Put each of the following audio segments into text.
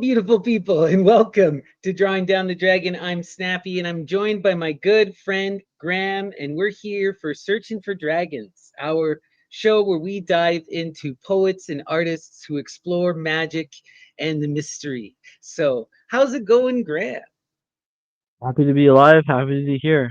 beautiful people, and welcome to Drawing Down the Dragon. I'm Snappy, and I'm joined by my good friend Graham, and we're here for Searching for Dragons, our show where we dive into poets and artists who explore magic and the mystery. So, how's it going, Graham? Happy to be alive. Happy to be here.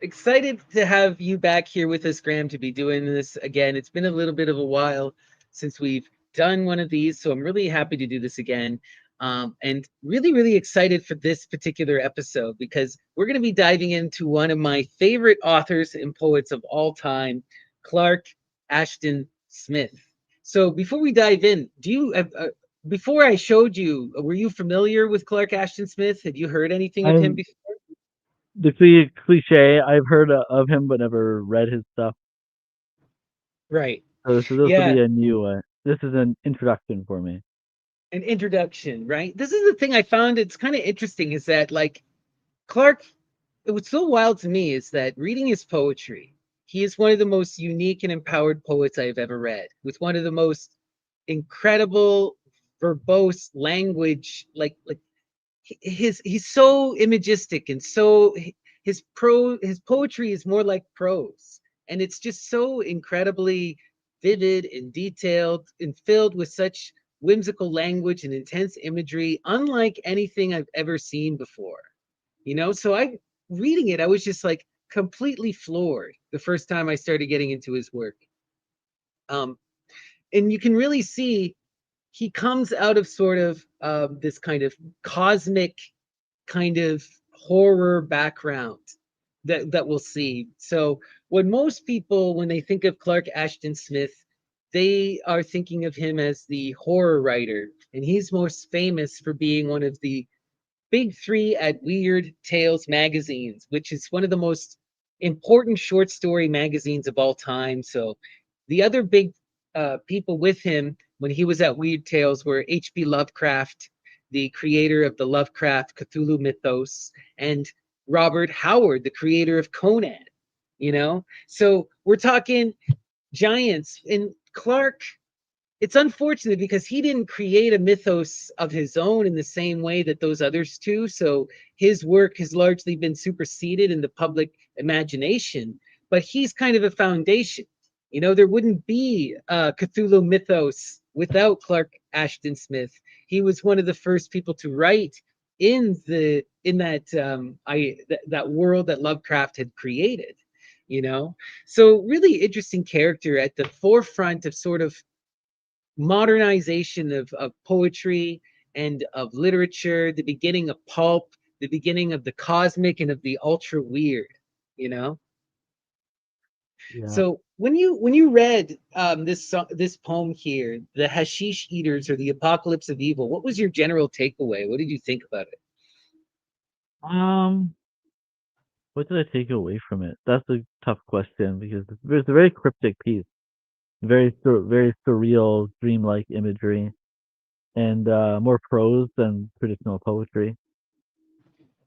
Excited to have you back here with us, Graham, to be doing this again. It's been a little bit of a while since we've done one of these, so I'm really happy to do this again. And really excited for this particular episode because we're going to be diving into one of my favorite authors and poets of all time, Clark Ashton Smith. So before we dive in, before I showed you, were you familiar with Clark Ashton Smith? Had you heard anything of him I'm before? the cliche. I've heard of him, but never read his stuff. Right. So this will Yeah, be a new one. This is an introduction for me. an introduction, right? This is the thing I found it's kind of interesting is that like Clark, it was so wild to me is that reading his poetry, he is one of the most unique and empowered poets I've ever read, with one of the most incredible verbose language, like he's so imagistic and so his poetry is more like prose, and it's just so incredibly vivid and detailed and filled with such whimsical language and intense imagery unlike anything I've ever seen before. So I reading it, I was just like completely floored the first time I started getting into his work. um and you can really see he comes out of sort of this kind of cosmic kind of horror background that we'll see. So when most people, when they think of Clark Ashton Smith, they are thinking of him as the horror writer, and he's most famous for being one of the big three at Weird Tales magazines, which is one of the most important short story magazines of all time. So the other big people with him when he was at Weird Tales were H.P. Lovecraft, the creator of the Lovecraft Cthulhu mythos, and Robert Howard, the creator of Conan. So we're talking giants. And Clark, it's unfortunate because he didn't create a mythos of his own in the same way that those others do. So his work has largely been superseded in the public imagination, but he's kind of a foundation. There wouldn't be a Cthulhu mythos without Clark Ashton Smith. He was one of the first people to write in that world that Lovecraft had created. You know, so really interesting character at the forefront of sort of modernization of poetry and of literature, the beginning of pulp, the beginning of the cosmic and of the ultra weird, you know? Yeah. So when you read this poem here, the Hashish Eaters or the Apocalypse of Evil, what was your general takeaway? What did you think about it? Um, what did I take away from it? That's a tough question because it's a very cryptic piece, very surreal, dreamlike imagery, and more prose than traditional poetry.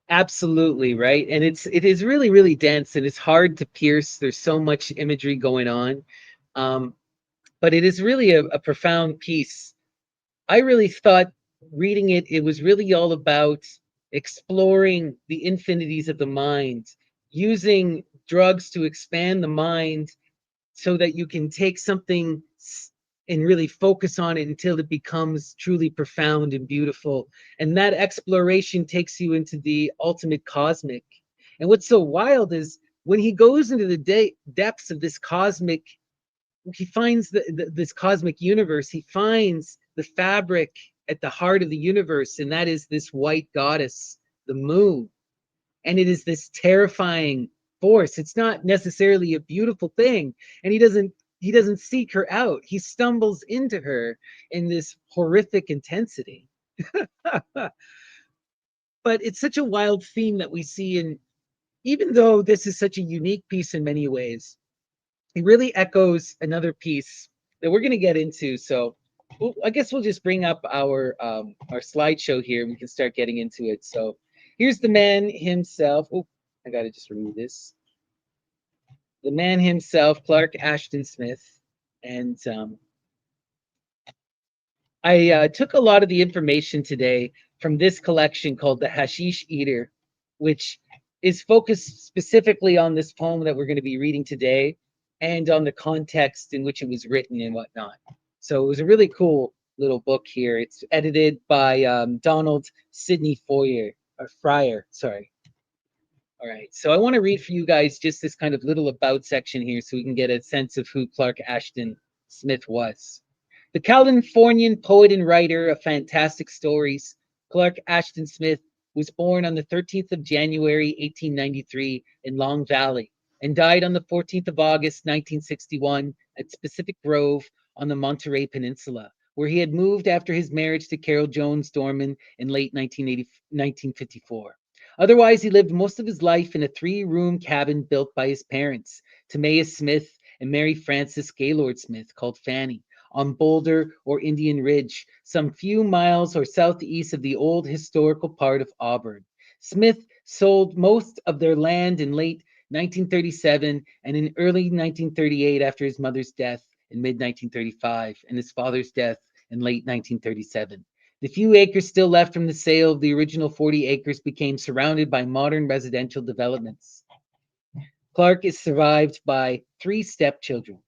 Absolutely, right. And it is really dense and it's hard to pierce. There's so much imagery going on. Um, but it is really a profound piece. I really thought reading it, it was really all about exploring the infinities of the mind, using drugs to expand the mind so that you can take something and really focus on it until it becomes truly profound and beautiful. And that exploration takes you into the ultimate cosmic. And what's so wild is when he goes into the depths of this cosmic, he finds this cosmic universe. He finds the fabric at the heart of the universe, and that is this white goddess, the moon. And it is this terrifying force. It's not necessarily a beautiful thing, and he doesn't seek her out. He stumbles into her in this horrific intensity. But it's such a wild theme that we see in, even though this is such a unique piece in many ways, it really echoes another piece that we're going to get into. So I guess we'll just bring up our slideshow here and we can start getting into it. So here's the man himself. Oh, I got to just remove this. The man himself, Clark Ashton Smith. And I took a lot of the information today from this collection called The Hashish Eater, which is focused specifically on this poem that we're going to be reading today and on the context in which it was written and whatnot. So it was a really cool little book here. It's edited by Donald Sidney Foyer, or Fryer, sorry. All right, so I want to read for you guys just this kind of little about section here so we can get a sense of who Clark Ashton Smith was. The Californian poet and writer of fantastic stories, Clark Ashton Smith was born on the 13th of January, 1893 in Long Valley and died on the 14th of August, 1961 at Pacific Grove on the Monterey Peninsula, where he had moved after his marriage to Carol Jones Dorman in late 1954. Otherwise, he lived most of his life in a three-room cabin built by his parents, Timaeus Smith and Mary Frances Gaylord Smith, called Fanny, on Boulder or Indian Ridge, some few miles or southeast of the old historical part of Auburn. Smith sold most of their land in late 1937 and in early 1938 after his mother's death in mid 1935 and his father's death in late 1937. The few acres still left from the sale of the original 40 acres became surrounded by modern residential developments. Clark is survived by three stepchildren.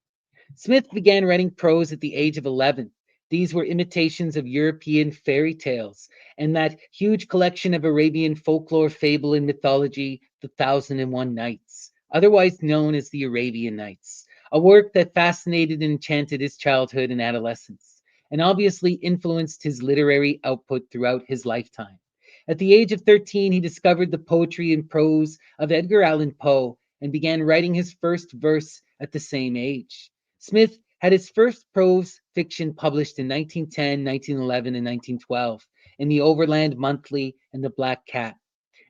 Smith began writing prose at the age of 11. These were imitations of European fairy tales and that huge collection of Arabian folklore, fable, and mythology, The Thousand and One Nights, otherwise known as the Arabian Nights, a work that fascinated and enchanted his childhood and adolescence, and obviously influenced his literary output throughout his lifetime. At the age of 13, he discovered the poetry and prose of Edgar Allan Poe and began writing his first verse at the same age. Smith had his first prose fiction published in 1910, 1911, and 1912 in the Overland Monthly and the Black Cat.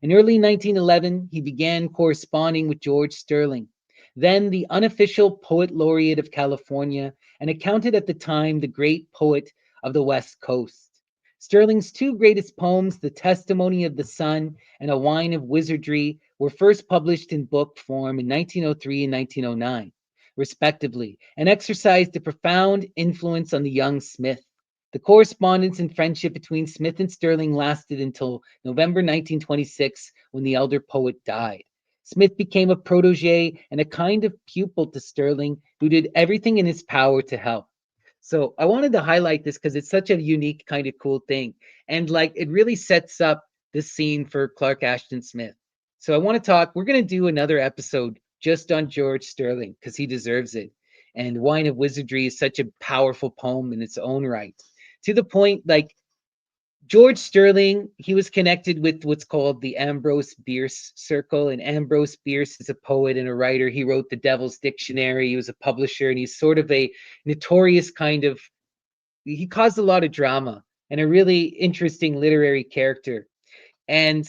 In early 1911, he began corresponding with George Sterling, then the unofficial poet laureate of California and accounted at the time the great poet of the West Coast. Sterling's two greatest poems, The Testimony of the Sun and A Wine of Wizardry, were first published in book form in 1903 and 1909, respectively, and exercised a profound influence on the young Smith. The correspondence and friendship between Smith and Sterling lasted until November 1926, when the elder poet died. Smith became a protege and a kind of pupil to Sterling, who did everything in his power to help. So I wanted to highlight this because it's such a unique kind of cool thing. And like it really sets up the scene for Clark Ashton Smith. So I want to talk, we're going to do another episode just on George Sterling because he deserves it. And Wine of Wizardry is such a powerful poem in its own right. To the point, like George Sterling, he was connected with what's called the Ambrose Bierce Circle. And Ambrose Bierce is a poet and a writer. He wrote the Devil's Dictionary. He was a publisher, and he's sort of a notorious kind of, he caused a lot of drama and a really interesting literary character. And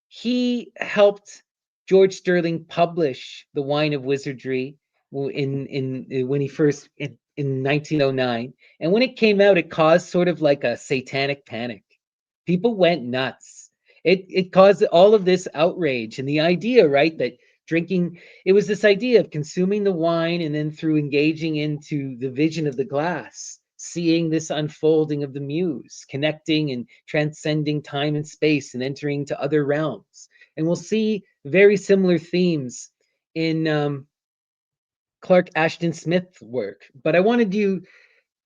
he helped George Sterling publish The Wine of Wizardry in when he first in 1909. And when it came out, it caused sort of like a satanic panic. People went nuts. It caused all of this outrage and the idea, right, that drinking, it was this idea of consuming the wine and then through engaging into the vision of the glass, seeing this unfolding of the muse, connecting and transcending time and space and entering to other realms. And we'll see very similar themes in Clark Ashton Smith's work. But I wanted you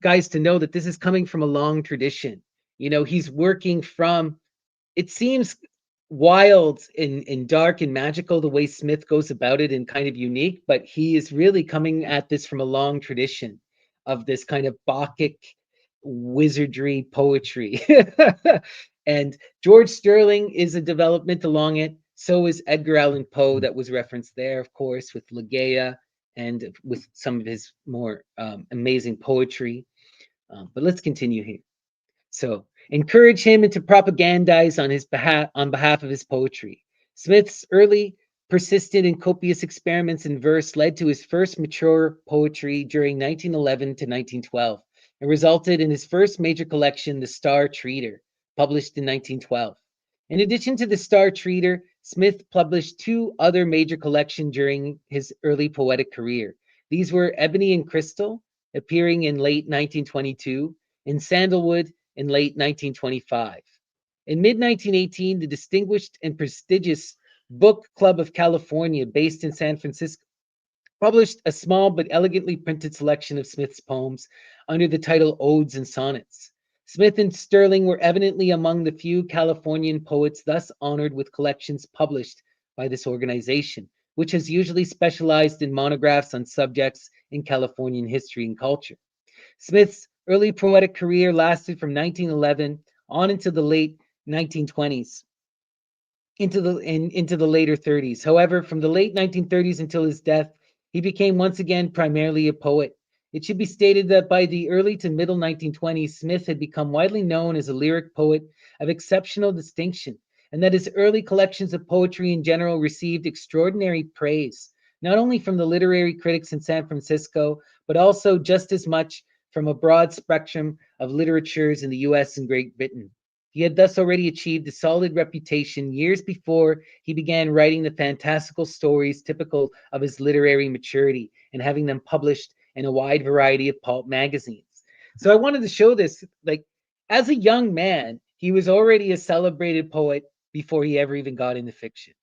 guys to know that this is coming from a long tradition. You know, he's working from, it seems wild and dark and magical the way Smith goes about it and kind of unique, but he is really coming at this from a long tradition of this kind of Bacchic wizardry poetry. And George Sterling is a development along it. So is Edgar Allan Poe, that was referenced there, of course, with Ligeia and with some of his more amazing poetry. But let's continue here. So encourage him to propagandize on behalf of his poetry. Smith's early, persistent, and copious experiments in verse led to his first mature poetry during 1911 to 1912 and resulted in his first major collection, The Star Treater, published in 1912. In addition to The Star Treater, Smith published two other major collections during his early poetic career. These were Ebony and Crystal, appearing in late 1922, and Sandalwood, in late 1925. In mid 1918, the distinguished and prestigious Book Club of California, based in San Francisco, published a small but elegantly printed selection of Smith's poems under the title Odes and Sonnets. Smith and Sterling were evidently among the few Californian poets thus honored with collections published by this organization, which has usually specialized in monographs on subjects in Californian history and culture. Smith's early poetic career lasted from 1911 on into the late 1920s, into the later 30s. However, from the late 1930s until his death, he became once again primarily a poet. It should be stated that by the early to middle 1920s, Smith had become widely known as a lyric poet of exceptional distinction, and that his early collections of poetry in general received extraordinary praise, not only from the literary critics in San Francisco, but also just as much from a broad spectrum of literatures in the US and Great Britain. He had thus already achieved a solid reputation years before he began writing the fantastical stories typical of his literary maturity and having them published in a wide variety of pulp magazines. So I wanted to show this, like, as a young man, he was already a celebrated poet before he ever even got into fiction,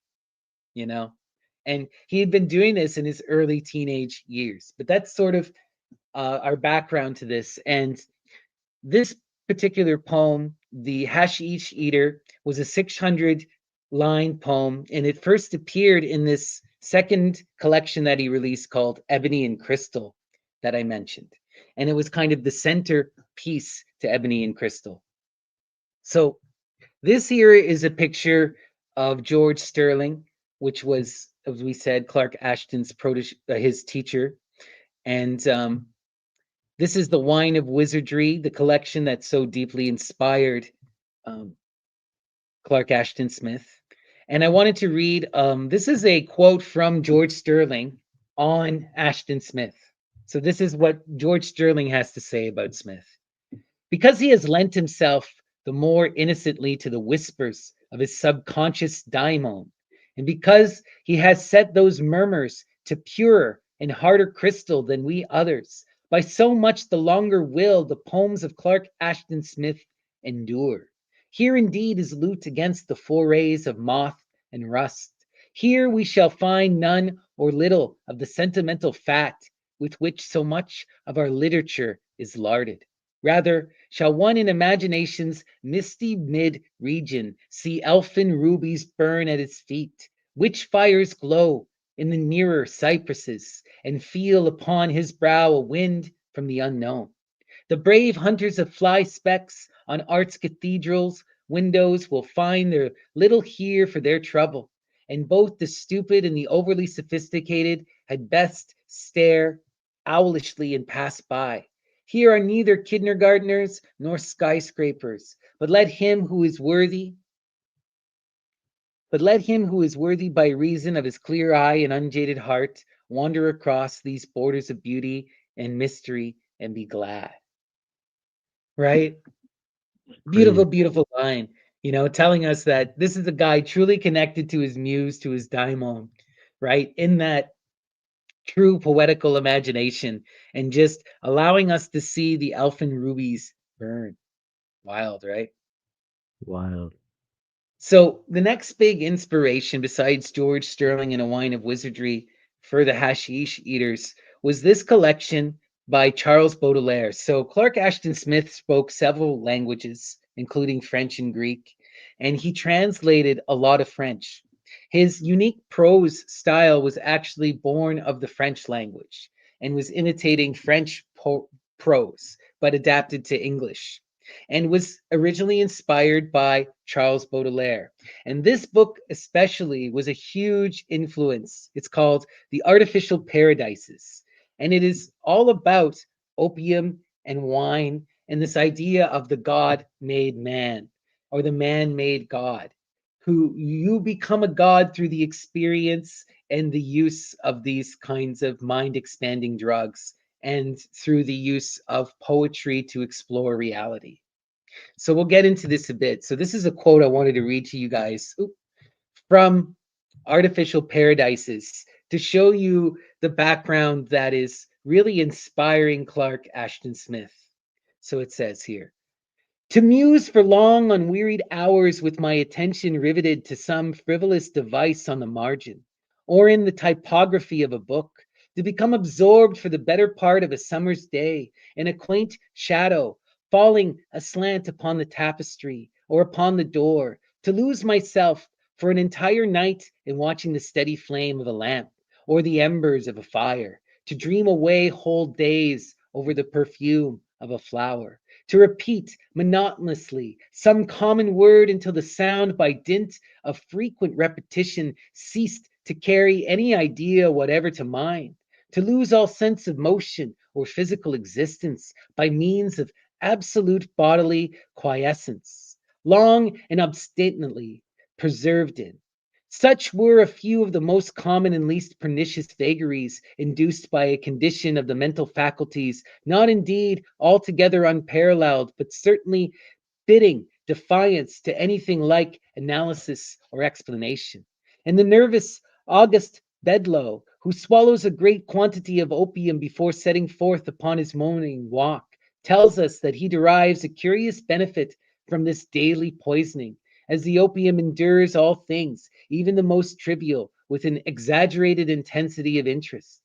you know? And he had been doing this in his early teenage years. But that's sort of our background to this. And this particular poem, The Hashish Eater, was a 600-line poem, and it first appeared in this second collection that he released called Ebony and Crystal that I mentioned. And it was kind of the center piece to Ebony and Crystal. So this here is a picture of George Sterling, which was, as we said, Clark Ashton's protege, his teacher. And this is the Wine of Wizardry, the collection that so deeply inspired um, Clark Ashton Smith. And I wanted to read, this is a quote from George Sterling on Ashton Smith. So this is what George Sterling has to say about Smith. Because he has lent himself the more innocently to the whispers of his subconscious daimon, and because he has set those murmurs to purer and harder crystal than we others, by so much the longer will the poems of Clark Ashton Smith endure. Here indeed is loot against the forays of moth and rust. Here we shall find none or little of the sentimental fat with which so much of our literature is larded. Rather, shall one in imagination's misty mid region see elfin rubies burn at his feet, witch fires glow in the nearer cypresses, and feel upon his brow a wind from the unknown. The brave hunters of fly specks on art's cathedrals' windows will find their little here for their trouble, and both the stupid and the overly sophisticated had best stare owlishly and pass by. Here are neither kindergartners nor skyscrapers, but let him who is worthy by reason of his clear eye and unjaded heart wander across these borders of beauty and mystery and be glad. Right? Beautiful, Pretty beautiful line, telling us that this is a guy truly connected to his muse, to his daimon, right? In that true poetical imagination and just allowing us to see the elfin rubies burn. Wild, right? wild. So the next big inspiration besides George Sterling and A Wine of Wizardry for the Hashish Eaters was this collection by Charles Baudelaire. So Clark Ashton Smith spoke several languages, including French and Greek, and he translated a lot of French. His unique prose style was actually born of the French language and was imitating French prose, but adapted to English, and was originally inspired by Charles Baudelaire. And this book, especially, was a huge influence. It's called The Artificial Paradises. And it is all about opium and wine and this idea of the God made man or the man made God, who you become a God through the experience and the use of these kinds of mind expanding drugs and through the use of poetry to explore reality. So we'll get into this a bit. So this is a quote I wanted to read to you guys from Artificial Paradises to show you the background that is really inspiring Clark Ashton Smith. So it says here, To muse for long, unwearied hours with my attention riveted to some frivolous device on the margin, or in the typography of a book, to become absorbed for the better part of a summer's day in a quaint shadow falling aslant upon the tapestry or upon the door, to lose myself for an entire night in watching the steady flame of a lamp or the embers of a fire, to dream away whole days over the perfume of a flower, to repeat monotonously some common word until the sound, by dint of frequent repetition, ceased to carry any idea whatever to mind, to lose all sense of motion or physical existence by means of absolute bodily quiescence, long and obstinately preserved in. Such were a few of the most common and least pernicious vagaries induced by a condition of the mental faculties, not indeed altogether unparalleled, but certainly bidding defiance to anything like analysis or explanation. And the nervous August Bedloe, who swallows a great quantity of opium before setting forth upon his morning walk, tells us that he derives a curious benefit from this daily poisoning, as the opium endures all things, even the most trivial, with an exaggerated intensity of interest.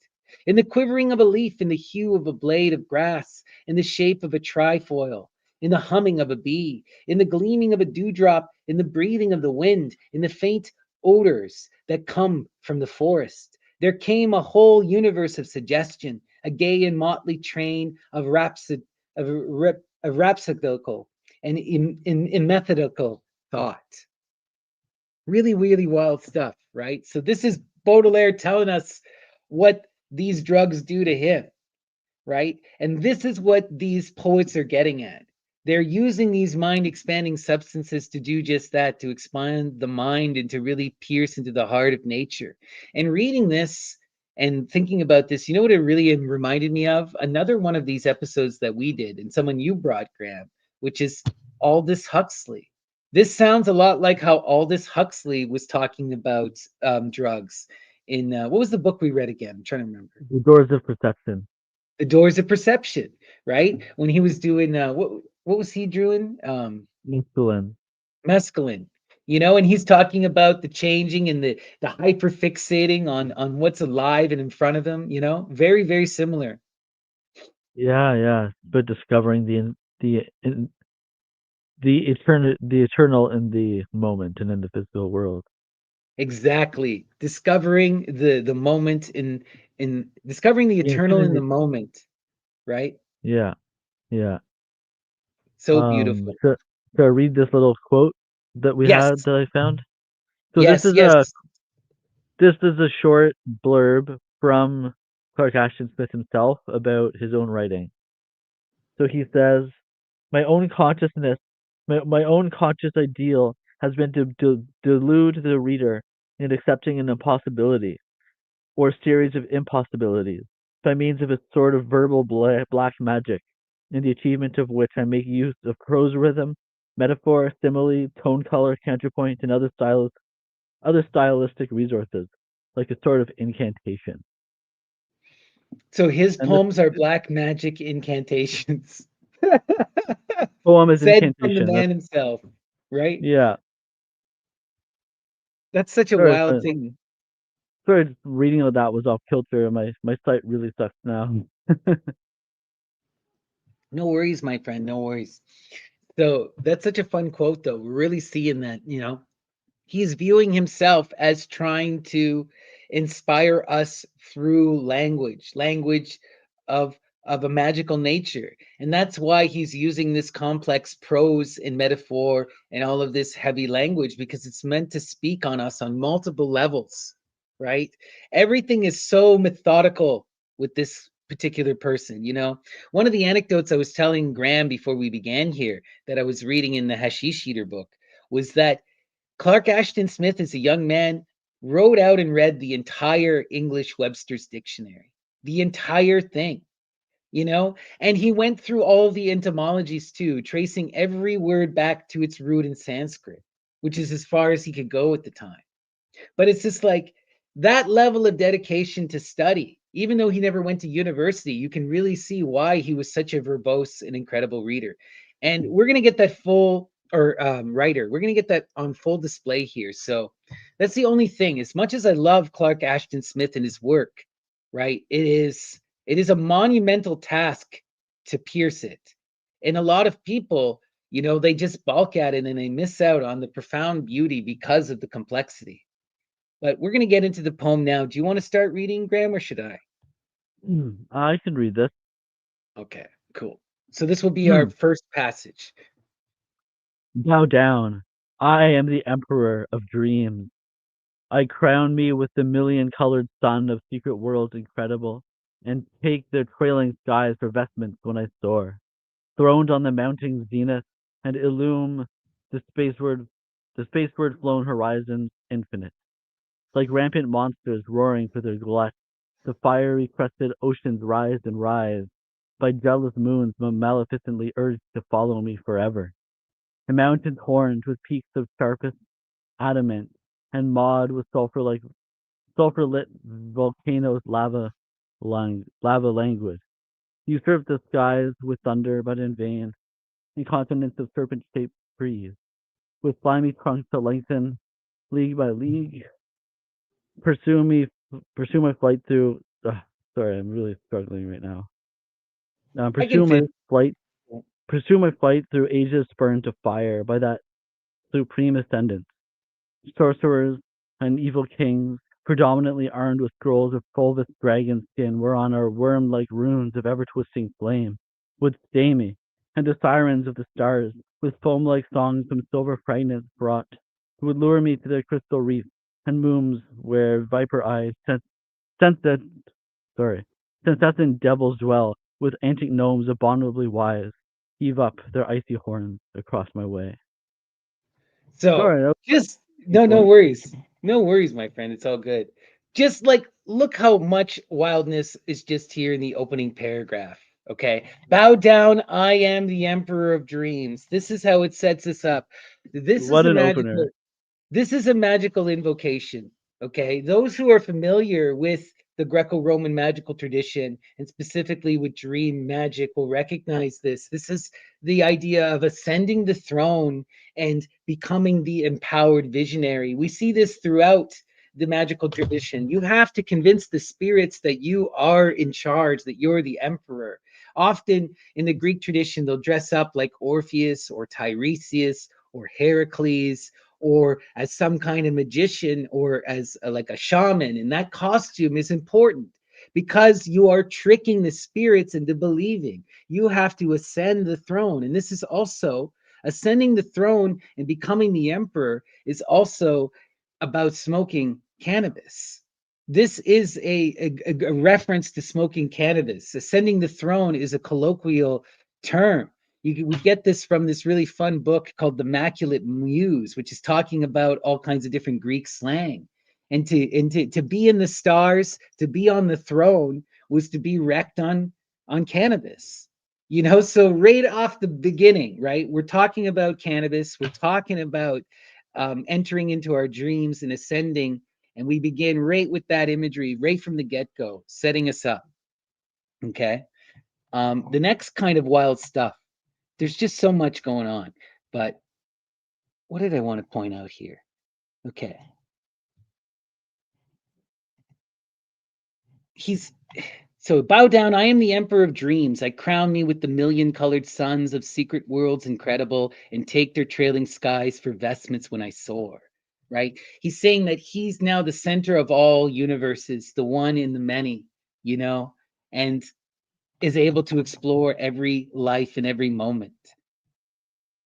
In the quivering of a leaf, in the hue of a blade of grass, in the shape of a trefoil, in the humming of a bee, in the gleaming of a dewdrop, in the breathing of the wind, in the faint odors that come from the forest, there came a whole universe of suggestion, a gay and motley train of rhapsodical and methodical thought. Really, really wild stuff, right? So this is Baudelaire telling us what these drugs do to him, right? And this is what these poets are getting at. They're using these mind expanding substances to do just that, to expand the mind and to really pierce into the heart of nature. And reading this and thinking about this, you know what it really reminded me of? Another one of these episodes that we did, and someone you brought, Graham, which is Aldous Huxley. This sounds a lot like how Aldous Huxley was talking about drugs in what was the book we read again? I'm trying to remember. The doors of perception. The Doors of Perception, right? When he was doing what was he doing? Masculine. Mescaline, you know, and he's talking about the changing and the hyper fixating on what's alive and in front of him, you know, very very similar. Yeah, yeah. But discovering the eternal in the moment and in the physical world. Exactly, discovering the moment in discovering the The eternal in the infinity. moment, right? Yeah, yeah. So beautiful. So I read this little quote that we had Yes, that I found. So yes, yes. this is a short blurb from Clark Ashton Smith himself about his own writing. So he says, "My own consciousness, my own conscious ideal has been to delude the reader in accepting an impossibility or series of impossibilities by means of a sort of verbal black magic, in the achievement of which I make use of prose rhythm, metaphor, simile, tone color, counterpoint, and other stylistic resources, like a sort of incantation." So his And this poems are black magic incantations. poem is Said from the incantation. man himself, right? Yeah. That's such a Sorry, wild thing. sorry, reading of that was off kilter. My site really sucks now. No worries, my friend, no worries. So that's such a fun quote, though. We're really seeing that, you know, he's viewing himself as trying to inspire us through language of of a magical nature. And that's why he's using this complex prose and metaphor and all of this heavy language, because it's meant to speak on us on multiple levels, right? Everything is so methodical with this particular person, you know. One of the anecdotes I was telling Graham before we began here that I was reading in the Hashish Eater book was that Clark Ashton Smith, as a young man, wrote out and read the entire English Webster's Dictionary, the entire thing, you know? And he went through all the etymologies too, tracing every word back to its root in Sanskrit, which is as far as he could go at the time. But it's just like that level of dedication to study, even though he never went to university, you can really see why he was such a verbose and incredible reader. And we're gonna get that full or writer. We're gonna get that on full display here. So that's the only thing. As much as I love Clark Ashton Smith and his work, right? It is a monumental task to pierce it. And a lot of people, they just balk at it and they miss out on the profound beauty because of the complexity. But we're gonna get into the poem now. Do you want to start reading, Graham, or should I? I can read this. Okay, cool. So this will be our Hmm. first passage. Bow down. I am the emperor of dreams. I crown me with the million-colored sun of secret worlds incredible, and take their trailing skies for vestments when I soar. Throned on the mounting zenith, and illume the spaceward, the spaceward flown horizons infinite. Like rampant monsters roaring for their glut, the fiery crested oceans rise and rise, by jealous moons maleficently urged to follow me forever. The mountains horned with peaks of sharpest adamant, and mawed with sulfur-lit volcanoes lava languid. You serve the skies with thunder, but in vain, in continents of serpent-shaped trees, with slimy trunks to lengthen league by league. Pursue me, pursue my flight through. Sorry, I'm really struggling right now. I can fit. Pursue my flight through ages spurned to fire by that supreme ascendant. Sorcerers and evil kings, predominantly armed with scrolls of fulvous dragon skin, whereon are worm-like runes of ever-twisting flame, would stay me, and the sirens of the stars, with foam-like songs from silver fragments brought, would lure me to their crystal reefs and moons where viper eyes sense that sorry, sensation devils dwell, with ancient gnomes abominably wise, heave up their icy horns across my way. So Sorry, that was just pretty no short. worries. No worries, my friend. It's all good. Just like look how much wildness is just here in the opening paragraph. Okay. Bow down, I am the emperor of dreams. This is how it sets us up. This is What a an opener. magical This is a magical invocation. Okay. Those who are familiar with the Greco Roman magical tradition and specifically with dream magic will recognize this. This is the idea of ascending the throne and becoming the empowered visionary. We see this throughout the magical tradition. You have to convince the spirits that you are in charge, that you're the emperor. Often in the Greek tradition, they'll dress up like Orpheus or Tiresias or Heracles or as some kind of magician or as like a shaman. And that costume is important because you are tricking the spirits into believing you have to ascend the throne. And this is also ascending the throne and becoming the emperor is also about smoking cannabis. This is a reference to smoking cannabis. Ascending the throne is a colloquial term. We get this from this really fun book called The Immaculate Muse, which is talking about all kinds of different Greek slang. And to be in the stars, to be on the throne, was to be wrecked on cannabis. So right off the beginning, right? We're talking about cannabis. We're talking about entering into our dreams and ascending. And we begin right with that imagery, right from the get go, setting us up. Okay. The next kind of wild stuff, there's just so much going on. But what did I want to point out here? Okay. He's so bow down, I am the emperor of dreams. I crown me with the million colored suns of secret worlds incredible and take their trailing skies for vestments when I soar. Right? He's saying that he's now the center of all universes, the one in the many, you know, and is able to explore every life in every moment.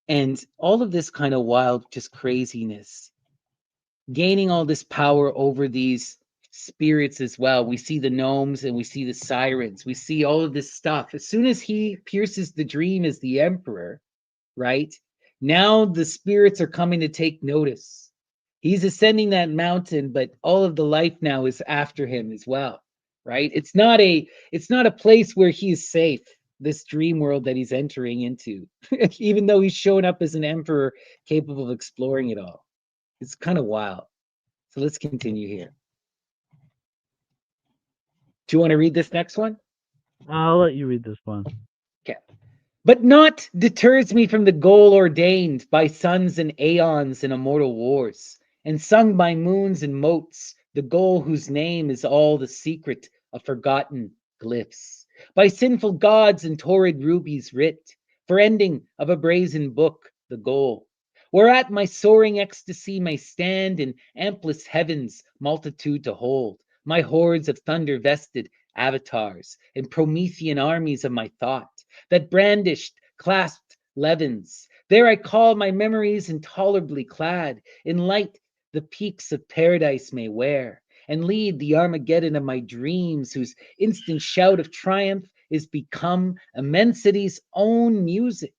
And all of this kind of wild, just craziness, gaining all this power over these spirits as well. We see the gnomes and we see the sirens. We see all of this stuff. As soon as he pierces the dream as the emperor, right? Now the spirits are coming to take notice. He's ascending that mountain, but all of the life now is after him as well, right? It's not a place where he's safe, this dream world that he's entering into, even though he's showing up as an emperor capable of exploring it all. It's kind of wild. So let's continue here. Do you want to read this next one? I'll let you read this one. Okay. But naught deters me from the goal ordained by suns and aeons in immortal wars, and sung by moons and motes, the goal whose name is all the secret of forgotten glyphs, by sinful gods and torrid rubies writ, for ending of a brazen book, the goal, whereat my soaring ecstasy may stand in amplest heaven's multitude to hold, my hordes of thunder vested avatars and Promethean armies of my thought that brandished, clasped levins. There I call my memories intolerably clad in light the peaks of paradise may wear, and lead the Armageddon of my dreams, whose instant shout of triumph is become immensity's own music.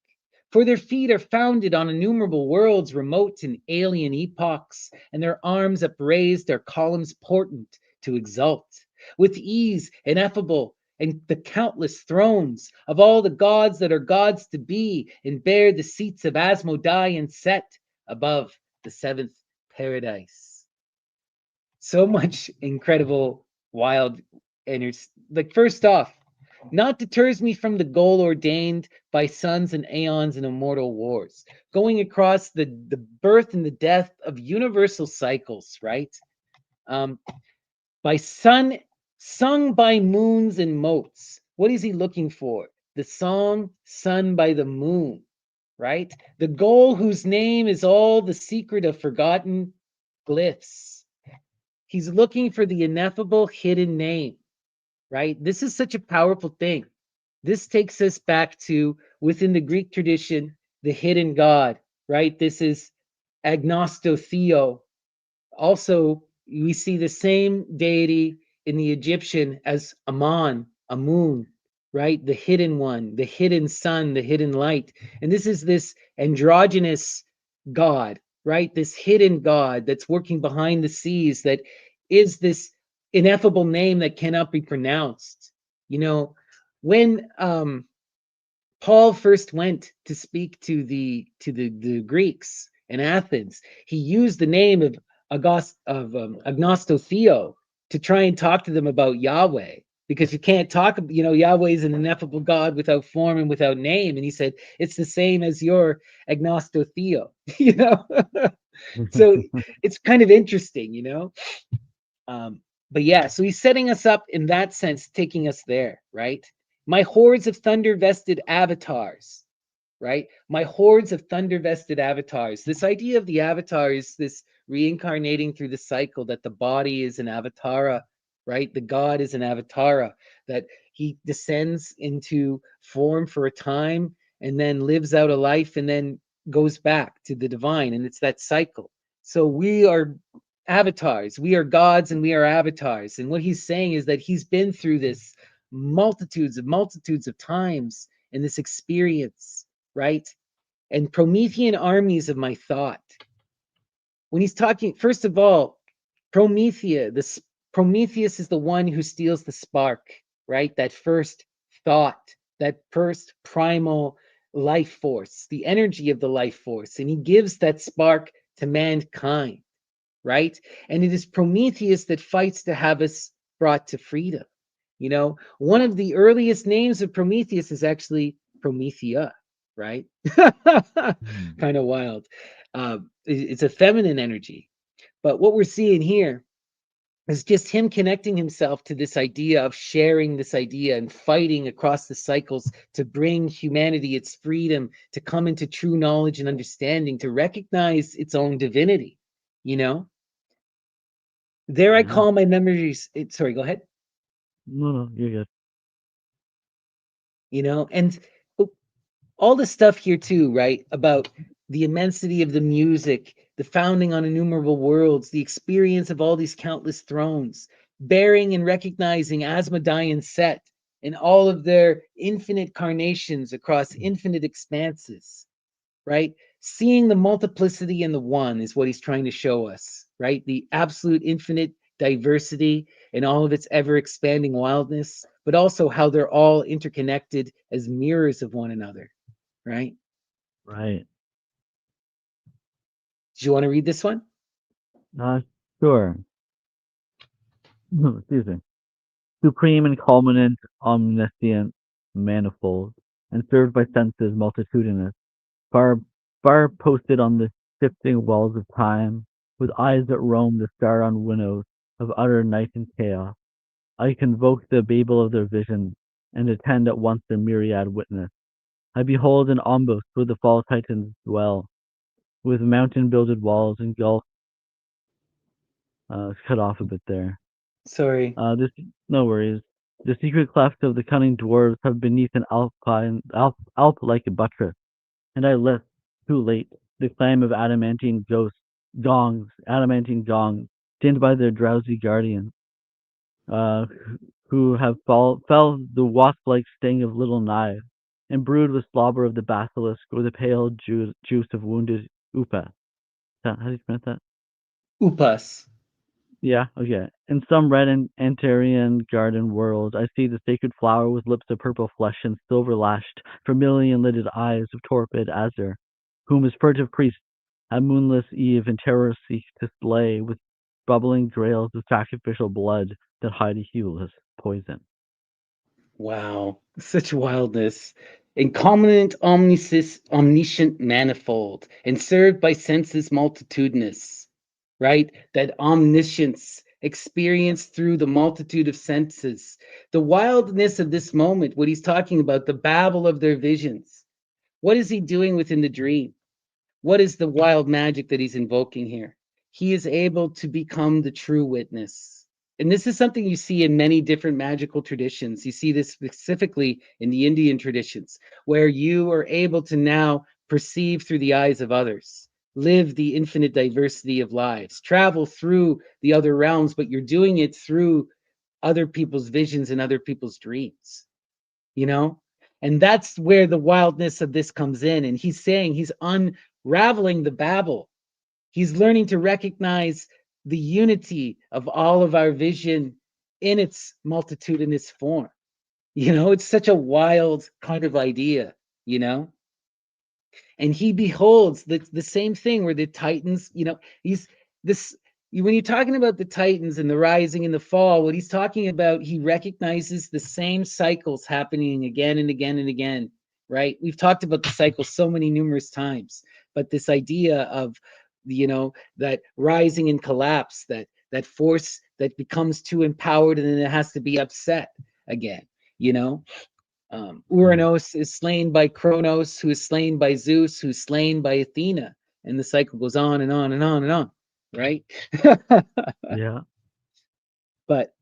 For their feet are founded on innumerable worlds remote in alien epochs, and their arms upraised are columns portent to exult. With ease ineffable and the countless thrones of all the gods that are gods to be, and bear the seats of Asmodai and Set above the seventh paradise. So much incredible, wild, and it's like first off, not deters me from the goal ordained by suns and aeons and immortal wars, going across the birth and the death of universal cycles, right? Um, by sun, sung by moons and motes. What is he looking for? The song sung by the moon, right? The goal whose name is all the secret of forgotten glyphs. He's looking for the ineffable hidden name, right? This is such a powerful thing. This takes us back to within the Greek tradition, the hidden God, right? This is agnostotheo. Also, we see the same deity in the Egyptian as Amun, Amun, right? The hidden one, the hidden sun, the hidden light. And this is this androgynous God, right? This hidden God that's working behind the seas, that is this ineffable name that cannot be pronounced. You know, when Paul first went to speak to the Greeks in Athens, he used the name of Agnostotheo to try and talk to them about Yahweh, because you can't talk, Yahweh is an ineffable God without form and without name, and he said it's the same as your Agnostotheo, you know. So it's kind of interesting, um, but yeah, so he's setting us up in that sense, taking us there, right? My hordes of thunder vested avatars, right? My hordes of thunder vested avatars. This idea of the avatar is this reincarnating through the cycle, that the body is an avatara, right? The God is an avatara, that he descends into form for a time and then lives out a life and then goes back to the divine. And it's that cycle. So we are avatars, we are gods and we are avatars. And what he's saying is that he's been through this multitudes of times in this experience, right? And Promethean armies of my thought. When he's talking, first of all, Prometheus is the one who steals the spark, right? That first thought, that first primal life force, the energy of the life force, and he gives that spark to mankind, right? And it is Prometheus that fights to have us brought to freedom. One of the earliest names of Prometheus is actually Promethea, right? Kind of wild. It's a feminine energy. But what we're seeing here is just him connecting himself to this idea of sharing this idea and fighting across the cycles to bring humanity its freedom, to come into true knowledge and understanding, to recognize its own divinity. You know, there I Yeah. call my memories. Sorry, go ahead. No, no, you're good. And all the stuff here too, right? About the immensity of the music, the founding on innumerable worlds, the experience of all these countless thrones, bearing and recognizing Asmodai and Set in all of their infinite carnations across infinite expanses, right? Seeing the multiplicity in the one is what he's trying to show us, right? The absolute infinite diversity in all of its ever expanding wildness, but also how they're all interconnected as mirrors of one another, right? Right. Do you want to read this one? Uh, sure. Excuse me. Supreme and culminant, omniscient, manifold. and served by senses multitudinous, far, far posted on the shifting walls of time, with eyes that roam the star-on winnows of utter night and chaos. I convoke the babel of their visions, and attend at once their myriad witness. I behold an ambush where the false Titans dwell, with mountain-builded walls and gulfs cut off a bit there. Sorry. This no worries. The secret clefts of the cunning dwarves have beneath an alp like a buttress, and I list, too late, the clang of adamantine gongs, dinned by their drowsy guardians, uh, who have fell the wasp-like sting of little knives, and brewed with slobber of the basilisk or the pale juice of wounded upas. How do you pronounce that? Upas. Yeah, okay. In some red and Antarian garden world, I see the sacred flower with lips of purple flesh and silver-lashed, vermilion-lidded eyes of torpid azure, whom his furtive priests at moonless eve in terror seek to slay with bubbling drails of sacrificial blood that hide a hueless poison. Wow, such wildness. Incombinant, omniscient, manifold, and served by senses multitudinous, right? That omniscience experienced through the multitude of senses. The wildness of this moment, what he's talking about, the babble of their visions. What is he doing within the dream? What is the wild magic that he's invoking here? He is able to become the true witness. And this is something you see in many different magical traditions. You see this specifically in the Indian traditions, where you are able to now perceive through the eyes of others, live the infinite diversity of lives, travel through the other realms, but you're doing it through other people's visions and other people's dreams, you know? And that's where the wildness of this comes in. And he's saying he's unraveling the babble. He's learning to recognize the unity of all of our vision in its multitudinous form. You know, it's such a wild kind of idea, you know? And he beholds the same thing where the Titans, you know, he's this when you're talking about the Titans and the rising and the fall, what he's talking about, he recognizes the same cycles happening again and again and again, right? We've talked about the cycle so many numerous times, but this idea of, you know, that rising and collapse, that force that becomes too empowered and then it has to be upset again, you know. Mm. Uranos is slain by Kronos, who is slain by Zeus, who's slain by Athena, and the cycle goes on and on and on and on, right? Yeah. But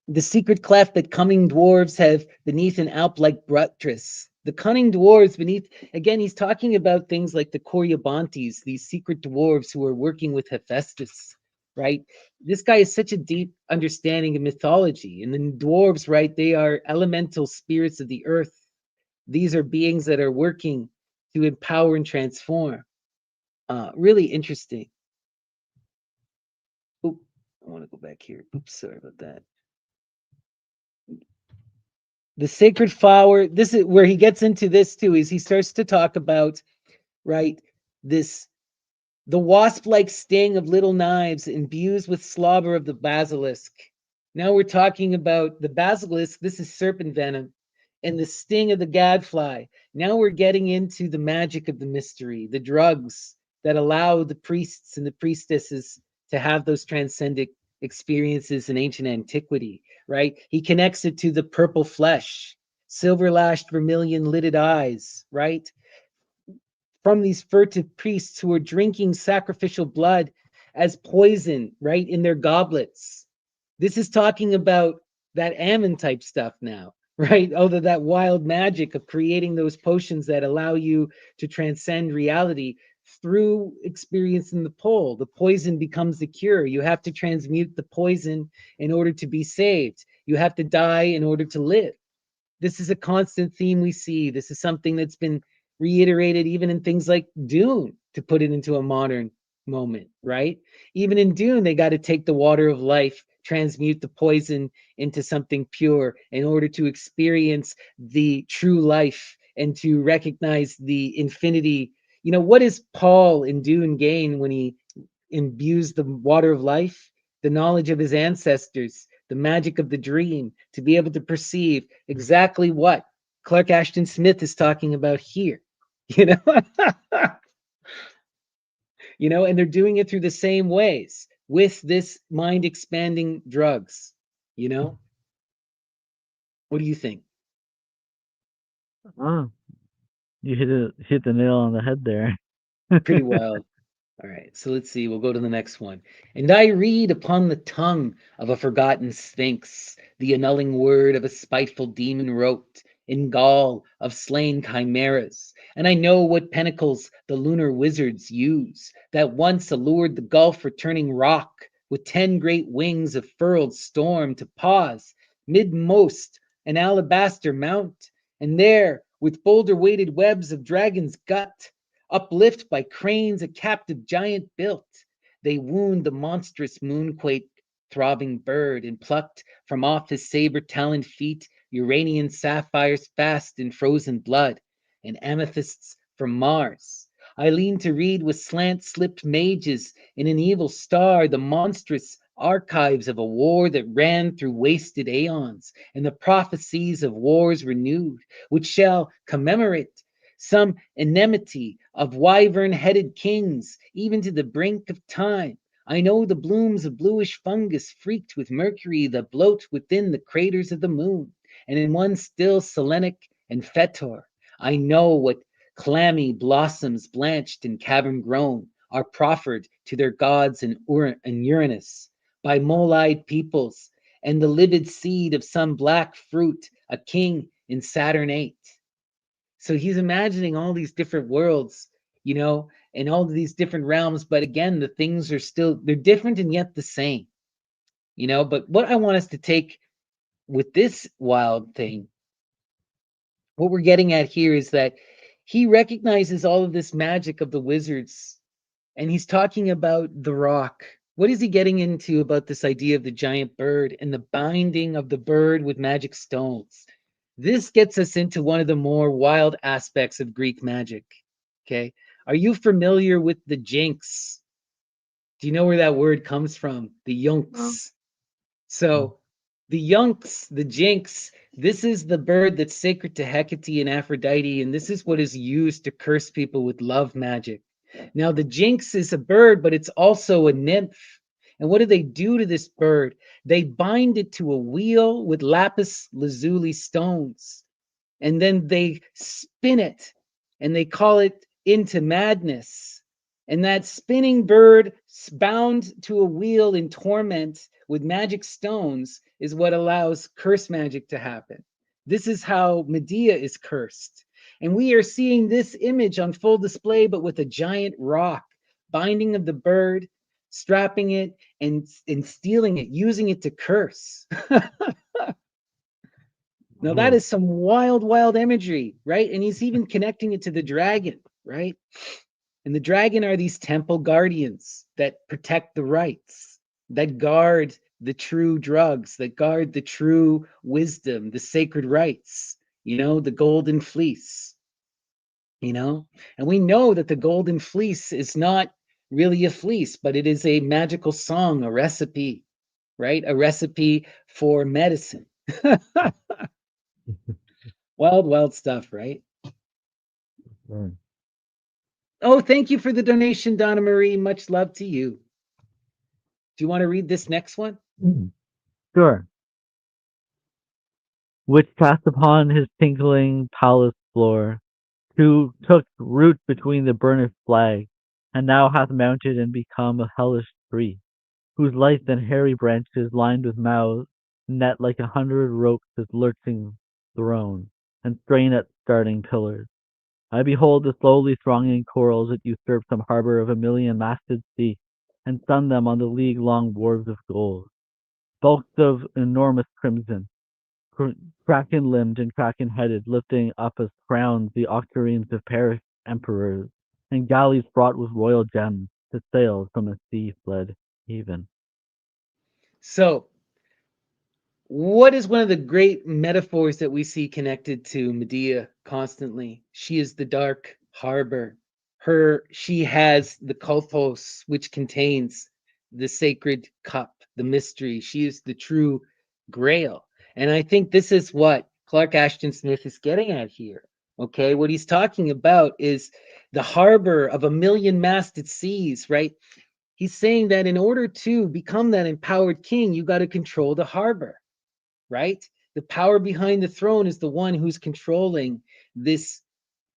the secret cleft that cunning dwarves have beneath an Alp-like buttress. The cunning dwarves beneath, again, he's talking about things like the Coryobantes, these secret dwarves who are working with Hephaestus, right? This guy has such a deep understanding of mythology. And the dwarves, right, they are elemental spirits of the earth. These are beings that are working to empower and transform. Really interesting. Oop, I want to go back here. Oops, sorry about that. The sacred flower, this is where he gets into this too, is he starts to talk about, right, this the wasp-like sting of little knives imbues with slobber of the basilisk. Now we're talking about the basilisk, this is serpent venom, and the sting of the gadfly. Now we're getting into the magic of the mystery, the drugs that allow the priests and the priestesses to have those transcendent experiences in ancient antiquity, right? He connects it to the purple flesh, silver lashed vermilion lidded eyes, right? From these furtive priests who are drinking sacrificial blood as poison, right, in their goblets. This is talking about that Ammon type stuff now, right? Although that wild magic of creating those potions that allow you to transcend reality through experiencing the pole. The poison becomes the cure. You have to transmute the poison in order to be saved. You have to die in order to live. This is a constant theme we see. This is something that's been reiterated even in things like Dune, to put it into a modern moment, right? Even in Dune, they got to take the water of life, transmute the poison into something pure in order to experience the true life and to recognize the infinity. You know, what does Paul in Dune gain when he imbues the water of life? The knowledge of his ancestors, the magic of the dream, to be able to perceive exactly what? Clark Ashton Smith is talking about here. You know, and they're doing it through the same ways with this mind expanding drugs. You know, what do you think? Oh, you hit the nail on the head there. Pretty wild. All right, so let's see. We'll go to the next one. And I read upon the tongue of a forgotten sphinx the annulling word of a spiteful demon wrote in gall of slain chimeras. And I know what pinnacles the lunar wizards use that once allured the gulf returning rock with 10 great wings of furled storm to pause midmost an alabaster mount, and there with boulder weighted webs of dragon's gut uplift by cranes a captive giant built, they wound the monstrous moonquake throbbing bird, and plucked from off his saber taloned feet Uranian sapphires fast in frozen blood, and amethysts from Mars. I lean to read with slant slipped mages in an evil star the monstrous archives of a war that ran through wasted aeons, and the prophecies of wars renewed, which shall commemorate some enmity of wyvern headed kings, even to the brink of time. I know the blooms of bluish fungus freaked with mercury that bloat within the craters of the moon, and in one still Selenic and Fetor, I know what clammy blossoms blanched and cavern grown are proffered to their gods in Uranus by mole-eyed peoples, and the livid seed of some black fruit, a king in Saturn VIII. So he's imagining all these different worlds, and all of these different realms. But again, the things are still, they're different and yet the same, But what I want us to take with this wild thing, what we're getting at here is that he recognizes all of this magic of the wizards, and he's talking about the rock. What is he getting into about this idea of the giant bird and the binding of the bird with magic stones? This gets us into one of the more wild aspects of Greek magic. Okay. Are you familiar with the jinx? Do you know where that word comes from? The No. yunks. So the yunks, the jinx, this is the bird that's sacred to Hecate and Aphrodite, and this is what is used to curse people with love magic. Now, the jinx is a bird, but it's also a nymph. And what do they do to this bird? They bind it to a wheel with lapis lazuli stones, and then they spin it, and they call it into madness. And that spinning bird bound to a wheel in torment with magic stones is what allows curse magic to happen. This is how Medea is cursed. And we are seeing this image on full display, but with a giant rock, binding of the bird, strapping it, and stealing it, using it to curse. Now that Oh, is some wild, wild imagery, right? And he's even connecting it to the dragon, right? And the dragon are these temple guardians that protect the rights, that guard the true drugs, that guard the true wisdom, the sacred rights, the golden fleece, And we know that the golden fleece is not really a fleece, but it is a magical song, a recipe, right? A recipe for medicine. Wild, wild stuff, right? sure. Oh, thank you for the donation, Donna Marie. Much love to you. Do you want to read this next one? Sure. Which cast upon his tinkling palace floor, who took root between the burnished flags, and now hath mounted and become a hellish tree, whose lithe and hairy branches, lined with mouths, net like 100 ropes his lurching throne, and strain at starting pillars. I behold the slowly thronging corals that usurp some harbor of a million-masted sea, and sun them on the league-long wharves of gold. Bulks of enormous crimson, kraken-limbed and kraken-headed, lifting up as crowns the octaremes of perished emperors, and galleys fraught with royal gems that sailed from a sea-fled haven. So, what is one of the great metaphors that we see connected to Medea constantly? She is the dark harbor. She has the kolpos, which contains the sacred cup, the mystery. She is the true grail. And I think this is what Clark Ashton Smith is getting at here. Okay, what he's talking about is the harbor of a million masted seas, right? He's saying that in order to become that empowered king, you got to control the harbor, right? The power behind the throne is the one who's controlling this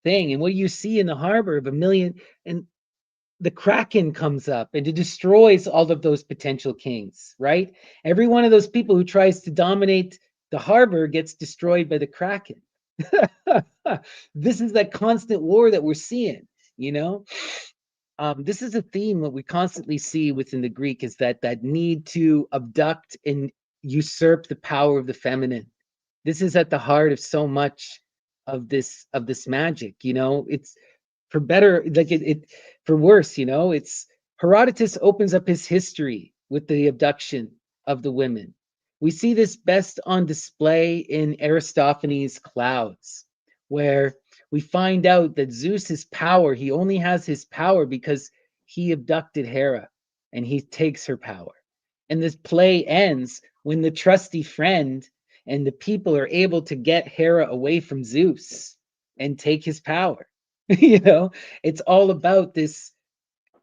thing. And what you see in the harbor of a million, and the Kraken comes up and it destroys all of those potential kings, right? Every one of those people who tries to dominate the harbor gets destroyed by the Kraken. This is that constant war that we're seeing, you know? This is a theme that we constantly see within the Greek is that need to abduct and usurp the power of the feminine. This is at the heart of so much of this magic, you know. It's for better, like it for worse, you know. It's Herodotus opens up his history with the abduction of the women. We see this best on display in Aristophanes' Clouds, where we find out that Zeus's power, he only has his power because he abducted Hera and he takes her power. And this play ends when the trusty friend and the people are able to get Hera away from Zeus and take his power. You know, it's all about this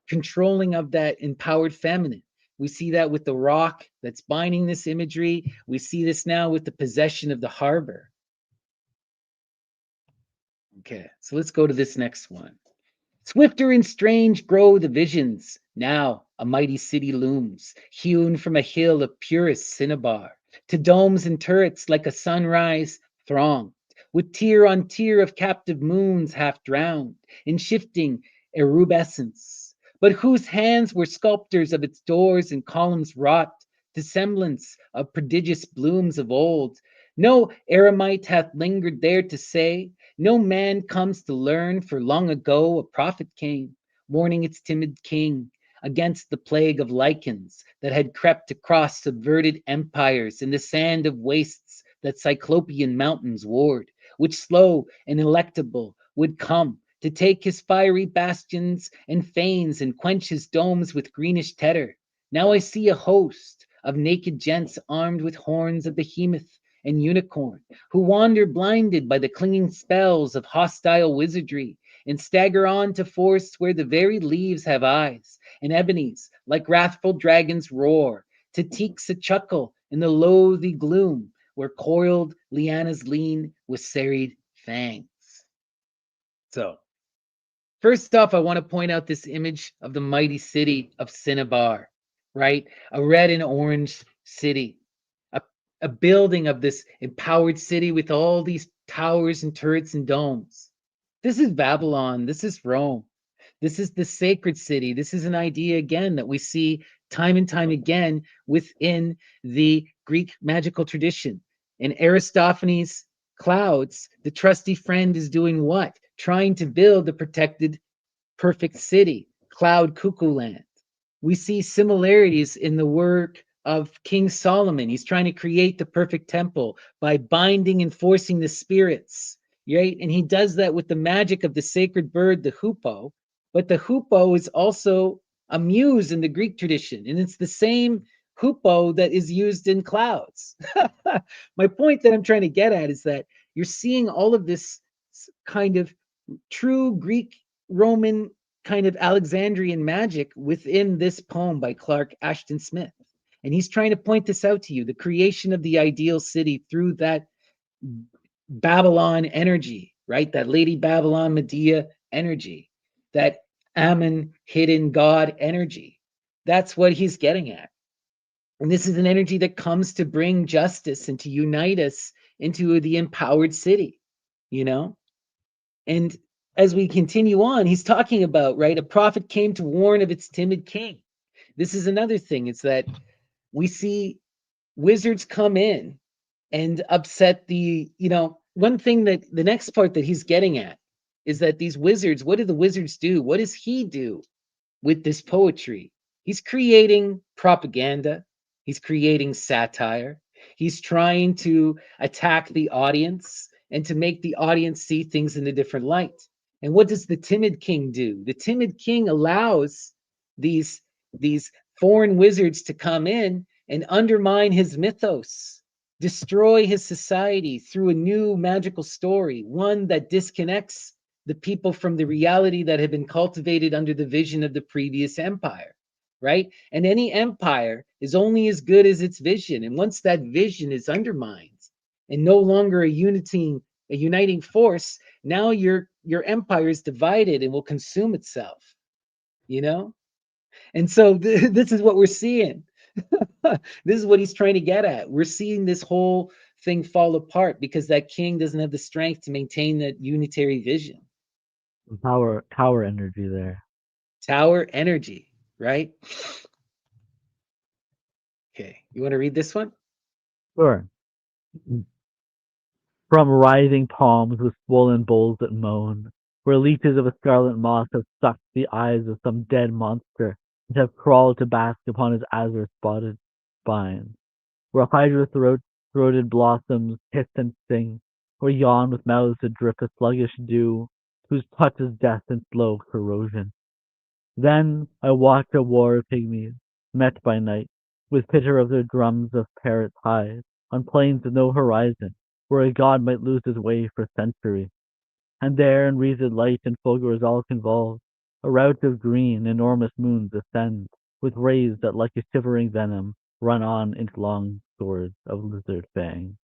controlling of that empowered feminine. We see that with the rock that's binding this imagery. We see this now with the possession of the harbor. Okay, so let's go to this next one. Swifter and strange grow the visions. Now a mighty city looms, hewn from a hill of purest cinnabar, to domes and turrets like a sunrise thronged, with tier on tier of captive moons half drowned in shifting erubescence, but whose hands were sculptors of its doors and columns wrought to semblance of prodigious blooms of old. No eremite hath lingered there to say, no man comes to learn, for long ago a prophet came, warning its timid king against the plague of lichens that had crept across subverted empires in the sand of wastes that Cyclopean mountains ward, which slow and electable would come to take his fiery bastions and fanes and quench his domes with greenish terror. Now I see a host of naked gents armed with horns of behemoth and unicorn, who wander blinded by the clinging spells of hostile wizardry, and stagger on to forests where the very leaves have eyes, and ebonies like wrathful dragons roar, to teaks a chuckle in the loathy gloom, where coiled lianas lean with serried fangs. So, first off, I want to point out this image of the mighty city of Cinnabar, right? A red and orange city, a, a building of this empowered city with all these towers and turrets and domes. This is Babylon. This is Rome. This is the sacred city. This is an idea, again, that we see time and time again within the Greek magical tradition. In Aristophanes' Clouds, the trusty friend is doing what? Trying to build the protected perfect city, Cloud Cuckoo Land. We see similarities in the work of King Solomon. He's trying to create the perfect temple by binding and forcing the spirits, right? And he does that with the magic of the sacred bird, the hoopoe. But the hoopoe is also a muse in the Greek tradition, and it's the same hoopoe that is used in clouds. My point that I'm trying to get at is that you're seeing all of this kind of true Greek Roman kind of Alexandrian magic within this poem by Clark Ashton Smith. And he's trying to point this out to you, the creation of the ideal city through that Babylon energy, right? That Lady Babylon Medea energy, that Ammon hidden God energy. That's what he's getting at. And this is an energy that comes to bring justice and to unite us into the empowered city, you know? And as we continue on, he's talking about, right, a prophet came to warn of its timid king. This is another thing. It's that we see wizards come in and upset the, you know, one thing that the next part that he's getting at is that these wizards, what do the wizards do? What does he do with this poetry? He's creating propaganda, he's creating satire, he's trying to attack the audience and to make the audience see things in a different light. And what does the timid king do? The timid king allows these these foreign wizards to come in and undermine his mythos, destroy his society through a new magical story, one that disconnects the people from the reality that had been cultivated under the vision of the previous empire, right? And any empire is only as good as its vision. And once that vision is undermined and no longer a uniting force, now your empire is divided and will consume itself, you know? And so this is what we're seeing. This is what he's trying to get at. We're seeing this whole thing fall apart because that king doesn't have the strength to maintain that unitary vision. Tower energy there. Tower energy, right? Okay, you want to read this one? Sure. From writhing palms with swollen bowls that moan, where leeches of a scarlet moss have sucked the eyes of some dead monster and have crawled to bask upon his azure-spotted spine, where hydra-throated blossoms hiss and sing, or yawn with mouths that drip a sluggish dew, whose touch is death and slow corrosion. Then I watch a war of pygmies, met by night, with pitter of their drums of parrots high, on plains with no horizon, where a god might lose his way for centuries. And there in wreathed light and fulgurs all convolved, a rout of green, enormous moons ascend, with rays that like a shivering venom run on into long swords of lizard fang.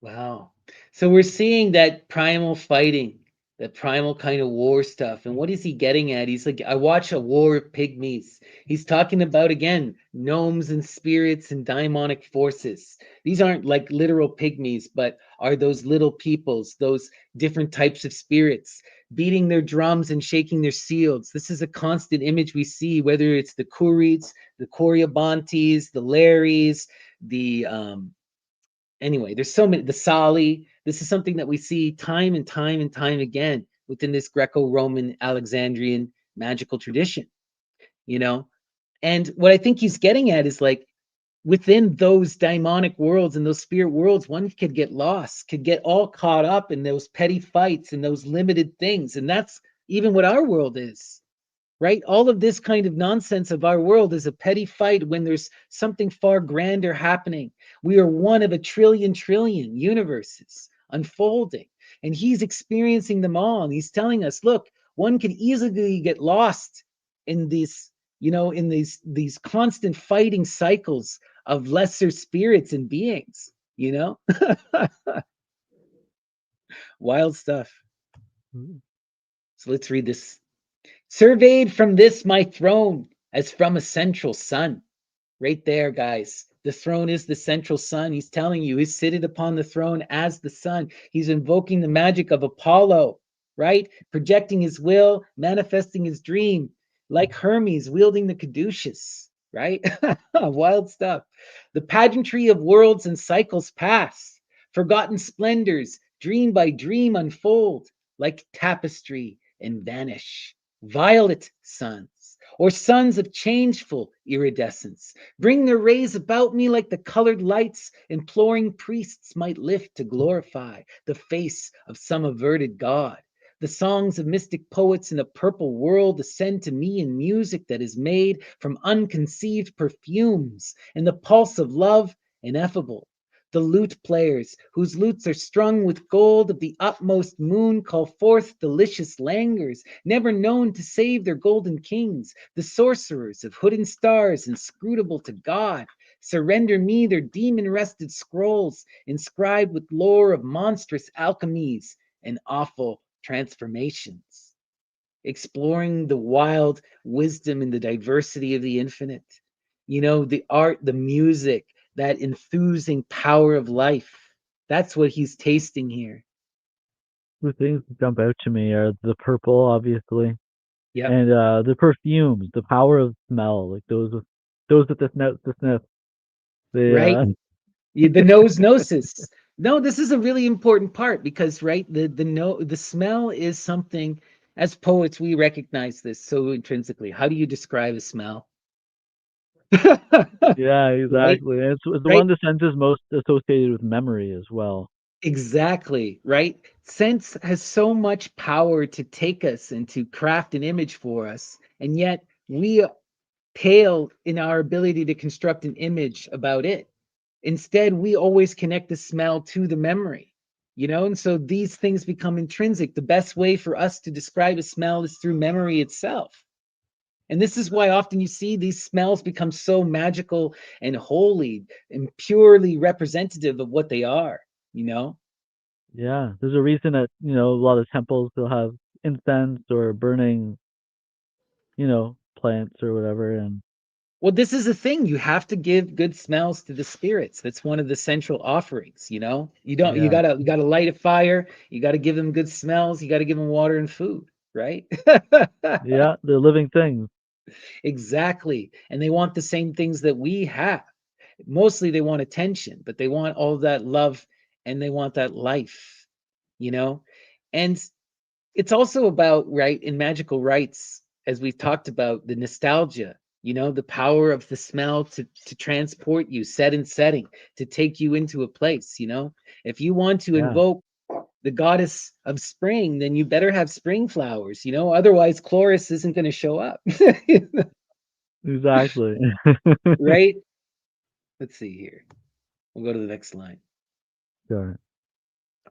Wow. So we're seeing that primal fighting, that primal kind of war stuff. And what is he getting at? He's like, I watch a war of pygmies. He's talking about, again, gnomes and spirits and daimonic forces. These aren't like literal pygmies, but are those little peoples, those different types of spirits beating their drums and shaking their shields. This is a constant image we see, whether it's the Kurites, the Coriobantes, the Lares, the anyway, there's so many, the Sali. This is something that we see time and time and time again within this Greco-Roman Alexandrian magical tradition, you know? And what I think he's getting at is like within those daimonic worlds and those spirit worlds, one could get lost, could get all caught up in those petty fights and those limited things. And that's even what our world is, right? All of this kind of nonsense of our world is a petty fight when there's something far grander happening. We are one of a trillion universes unfolding, and he's experiencing them all. And he's telling us, look, one can easily get lost in these, in these constant fighting cycles of lesser spirits and beings, wild stuff. So let's read this. Surveyed from this my throne as from a central sun. Right there, guys. The throne is the central sun. He's telling you he's seated upon the throne as the sun. He's invoking the magic of Apollo, right? Projecting his will, manifesting his dream, like Hermes wielding the caduceus, right? Wild stuff. The pageantry of worlds and cycles pass. Forgotten splendors, dream by dream, unfold like tapestry and vanish. Violet suns, or suns of changeful iridescence, bring their rays about me like the colored lights imploring priests might lift to glorify the face of some averted god. The songs of mystic poets in a purple world ascend to me in music that is made from unconceived perfumes, and the pulse of love ineffable. The lute players, whose lutes are strung with gold of the utmost moon, call forth delicious languors, never known to save their golden kings. The sorcerers of hooded stars, inscrutable to God, surrender me their demon-rested scrolls, inscribed with lore of monstrous alchemies and awful transformations, exploring the wild wisdom and the diversity of the infinite. The art, the music, that enthusing power of life. That's what he's tasting here. The things that jump out to me are the purple, obviously, Yep. and the perfumes, the power of smell, like those with the snout to sniff. The Right? The nose gnosis. No, this is a really important part because right, the smell is something as poets we recognize this so intrinsically. How do you describe a smell? yeah, Right? exactly. And it's the Right? one the sense is most associated with memory as well. Exactly, right? Sense has so much power to take us and to craft an image for us, and yet we pale in our ability to construct an image about it. Instead, we always connect the smell to the memory, and so these things become intrinsic. The best way for us to describe a smell is through memory itself. And this is why often you see these smells become so magical and holy and purely representative of what they are, you know? Yeah, there's a reason that a lot of temples will have incense or burning plants or whatever, and Well, this is the thing. You have to give good smells to the spirits. That's one of the central offerings, you know? You don't yeah, you gotta light a fire, you gotta give them good smells, you gotta give them water and food, right? yeah, they're living things. Exactly. And they want the same things that we have. Mostly they want attention, but they want all that love and they want that life, you know? And it's also about, right, in magical rites, as we've talked about, the nostalgia, the power of the smell to transport you, set and setting, to take you into a place, If you want to Yeah, invoke the goddess of spring, then you better have spring flowers, otherwise Chloris isn't going to show up. exactly. Right? Let's see here. We'll go to the next line. Sure.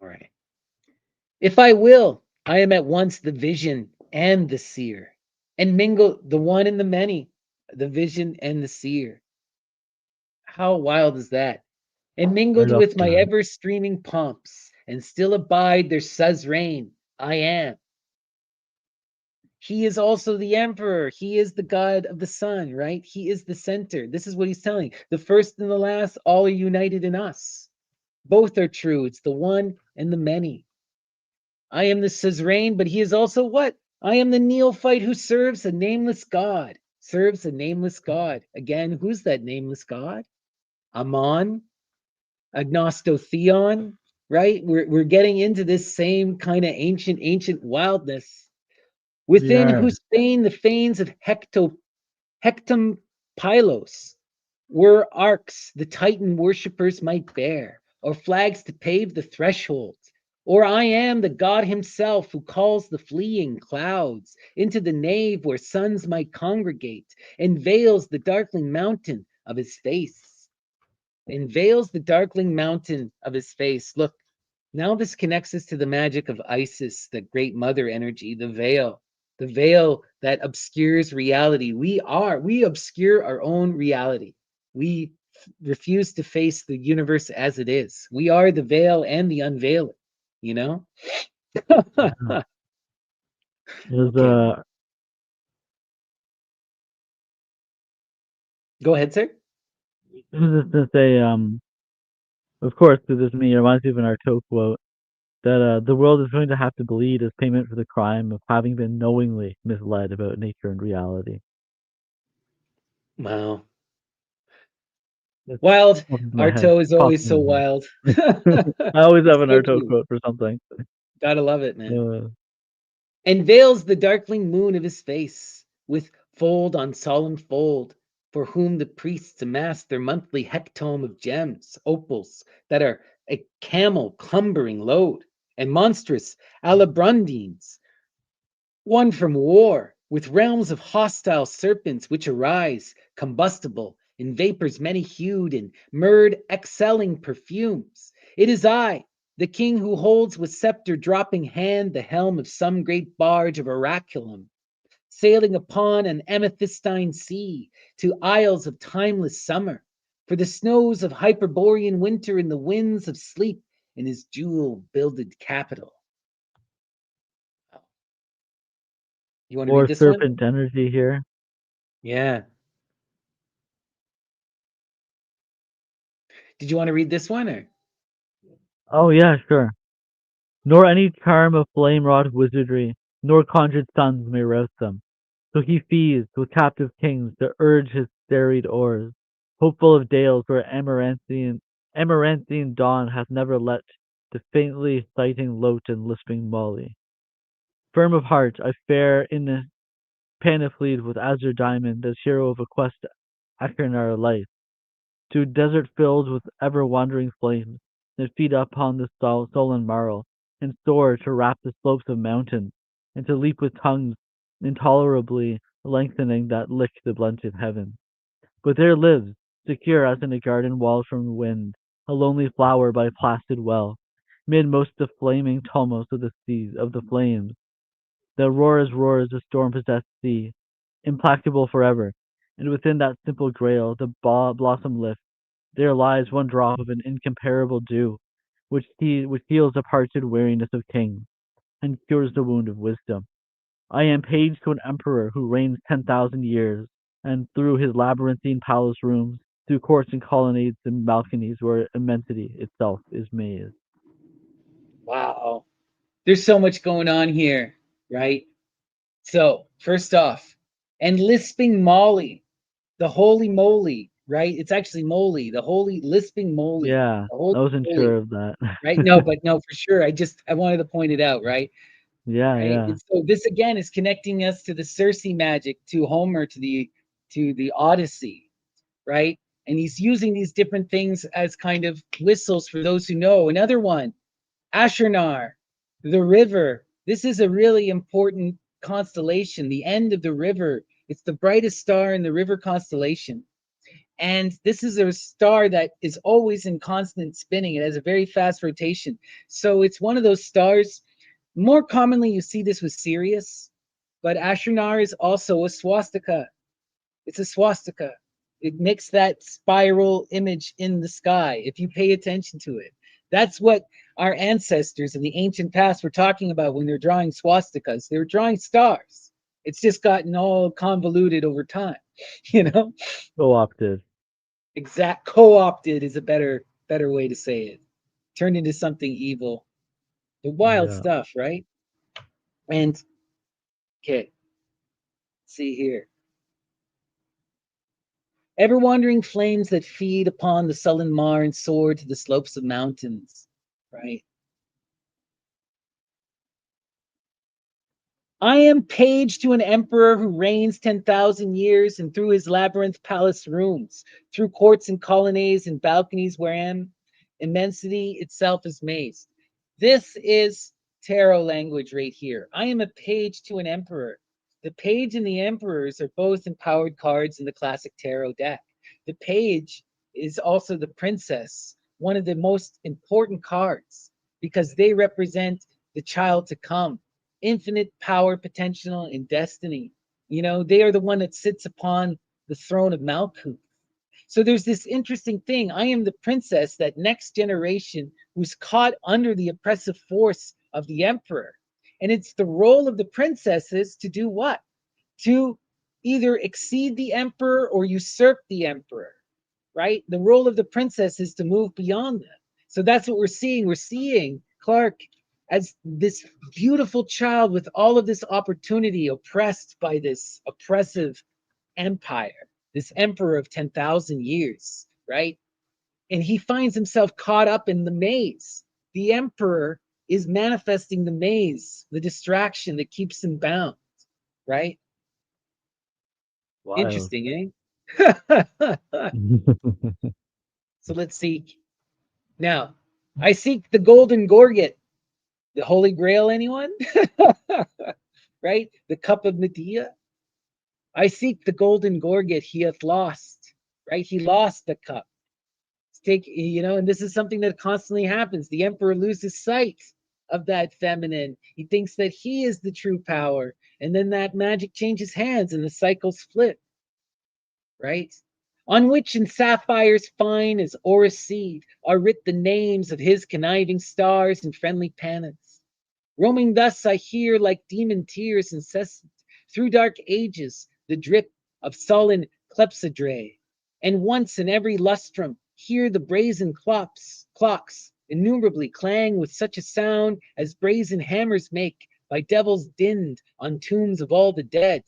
All right. If I will, I am at once the vision and the seer, and mingle the one and the many, the vision and the seer. How wild is that? And mingled Right off with the my bat. ever streaming pumps, and still abide their suzerain, I am. He is also the emperor. He is the god of the sun, right? He is the center. This is what he's telling. The first and the last, all are united in us. Both are true. It's the one and the many. I am the suzerain, but he is also what? I am the neophyte who serves a nameless God. Serves a nameless God. Again, who's that nameless God? Amon, Agnostotheon, right? We're getting into this same kind of ancient wildness We within are. whose fane the fanes of Hectom Pylos were arcs the Titan worshippers might bear, or flags to pave the threshold. Or I am the God himself who calls the fleeing clouds into the nave where suns might congregate, and veils the darkling mountain of his face. And veils the darkling mountain of his face. Look, now this connects us to the magic of Isis, the great mother energy, the veil that obscures reality. We obscure our own reality. We refuse to face the universe as it is. We are the veil and the unveiling, you know? Yeah. There's Okay, a. go ahead, sir. I was just gonna say, of course, because this me reminds me of an Artaud quote that the world is going to have to bleed as payment for the crime of having been knowingly misled about nature and reality. Wow. That's Wild. popped into my head. Arto is Popped always into so my head. wild. I always have It's an so Artaud cute. quote for something. Gotta love it, man. Uh, And veils the darkling moon of his face with fold on solemn fold, for whom the priests amass their monthly hectome of gems, opals, that are a camel cumbering load, and monstrous alabrundines, won from war, with realms of hostile serpents which arise, combustible, in vapors many hued, and myrrhed excelling perfumes. It is I, the king who holds with scepter dropping hand the helm of some great barge of oraculum, sailing upon an amethystine sea to isles of timeless summer, for the snows of Hyperborean winter and the winds of sleep in his jewel builded capital. You want to read more this one? serpent energy here. Yeah. Did you want to read this one or? Oh yeah, sure. Nor any charm of flame wrought wizardry, nor conjured suns may rouse them. So he feased with captive kings to urge his serried oars, hopeful of dales where amaranthine dawn hath never let to faintly sighting lote and lisping molly. Firm of heart, I fare in the panoplied with azure diamond, as hero of a quest achenar life, to desert filled with ever wandering flames, that feed upon the sullen marl, and soar to wrap the slopes of mountains, and to leap with tongues intolerably lengthening that lick the blunted heaven. But there lives secure as in a garden walled from the wind, a lonely flower by a placid well, mid most the flaming tumults of the seas of the flames, that roars the storm-possessed sea, implacable forever. And within that simple grail the blossom lifts. There lies one drop of an incomparable dew, which heals the parched weariness of kings, and cures the wound of wisdom. I am page to an emperor who reigns 10,000 years, and through his labyrinthine palace rooms, through courts and colonnades and balconies where immensity itself is maze. Wow. There's so much going on here, right? So, first off, and lisping Molly, the holy moly, right? It's actually moly, the holy lisping moly, Yeah, the holy I wasn't moly, sure of that. right? No, but no, for sure. I wanted to point it out, right? Yeah, Right. yeah. And so this again is connecting us to the Circe magic, to Homer, to the Odyssey, right? And he's using these different things as kind of whistles for those who know. Another one, Ashernar, the river. This is a really important constellation, the end of the river. It's the brightest star in the river constellation. And this is a star that is always in constant spinning. It has a very fast rotation. So it's one of those stars. More commonly, you see this with Sirius, but Ashernar is also a swastika. It's a swastika. It makes that spiral image in the sky if you pay attention to it. That's what our ancestors in the ancient past were talking about when they're drawing swastikas. They were drawing stars. It's just gotten all convoluted over time, you know? Co-opted. Exact co-opted is a better way to say it. Turned into something evil. The wild Yeah. stuff, right? And okay, see here. Ever wandering flames that feed upon the sullen mar and soar to the slopes of mountains, right? I am page to an emperor who reigns 10,000 years, and through his labyrinth palace rooms, through courts and colonnades and balconies wherein immensity itself is mazed. This is tarot language right here. I am a page to an emperor. The page and the emperors are both empowered cards in the classic tarot deck. The page is also the princess, one of the most important cards, because they represent the child to come, infinite power, potential, and destiny. You know, they are the one that sits upon the throne of Malkuth. So there's this interesting thing. I am the princess, that next generation who's caught under the oppressive force of the emperor. And it's the role of the princesses to do what? To either exceed the emperor or usurp the emperor, right? The role of the princess is to move beyond them. So that's what we're seeing. We're seeing Clark as this beautiful child with all of this opportunity, oppressed by this oppressive empire, this emperor of 10,000 years, right? And he finds himself caught up in the maze. The emperor is manifesting the maze, the distraction that keeps him bound, right? Wild. Interesting, eh? So let's see. Now, I seek the golden gorget, the holy grail, anyone? Right? The cup of Medea. I seek the golden gorget he hath lost, right? He lost the cup. Take, and this is something that constantly happens. The emperor loses sight of that feminine. He thinks that he is the true power. And then that magic changes hands and the cycles flip, right? On which in sapphires fine as orris seed are writ the names of his conniving stars and friendly planets. Roaming thus I hear like demon tears incessant through dark ages the drip of sullen clepsydra, and once in every lustrum hear the brazen clocks innumerably clang with such a sound as brazen hammers make by devils dinned on tombs of all the dead.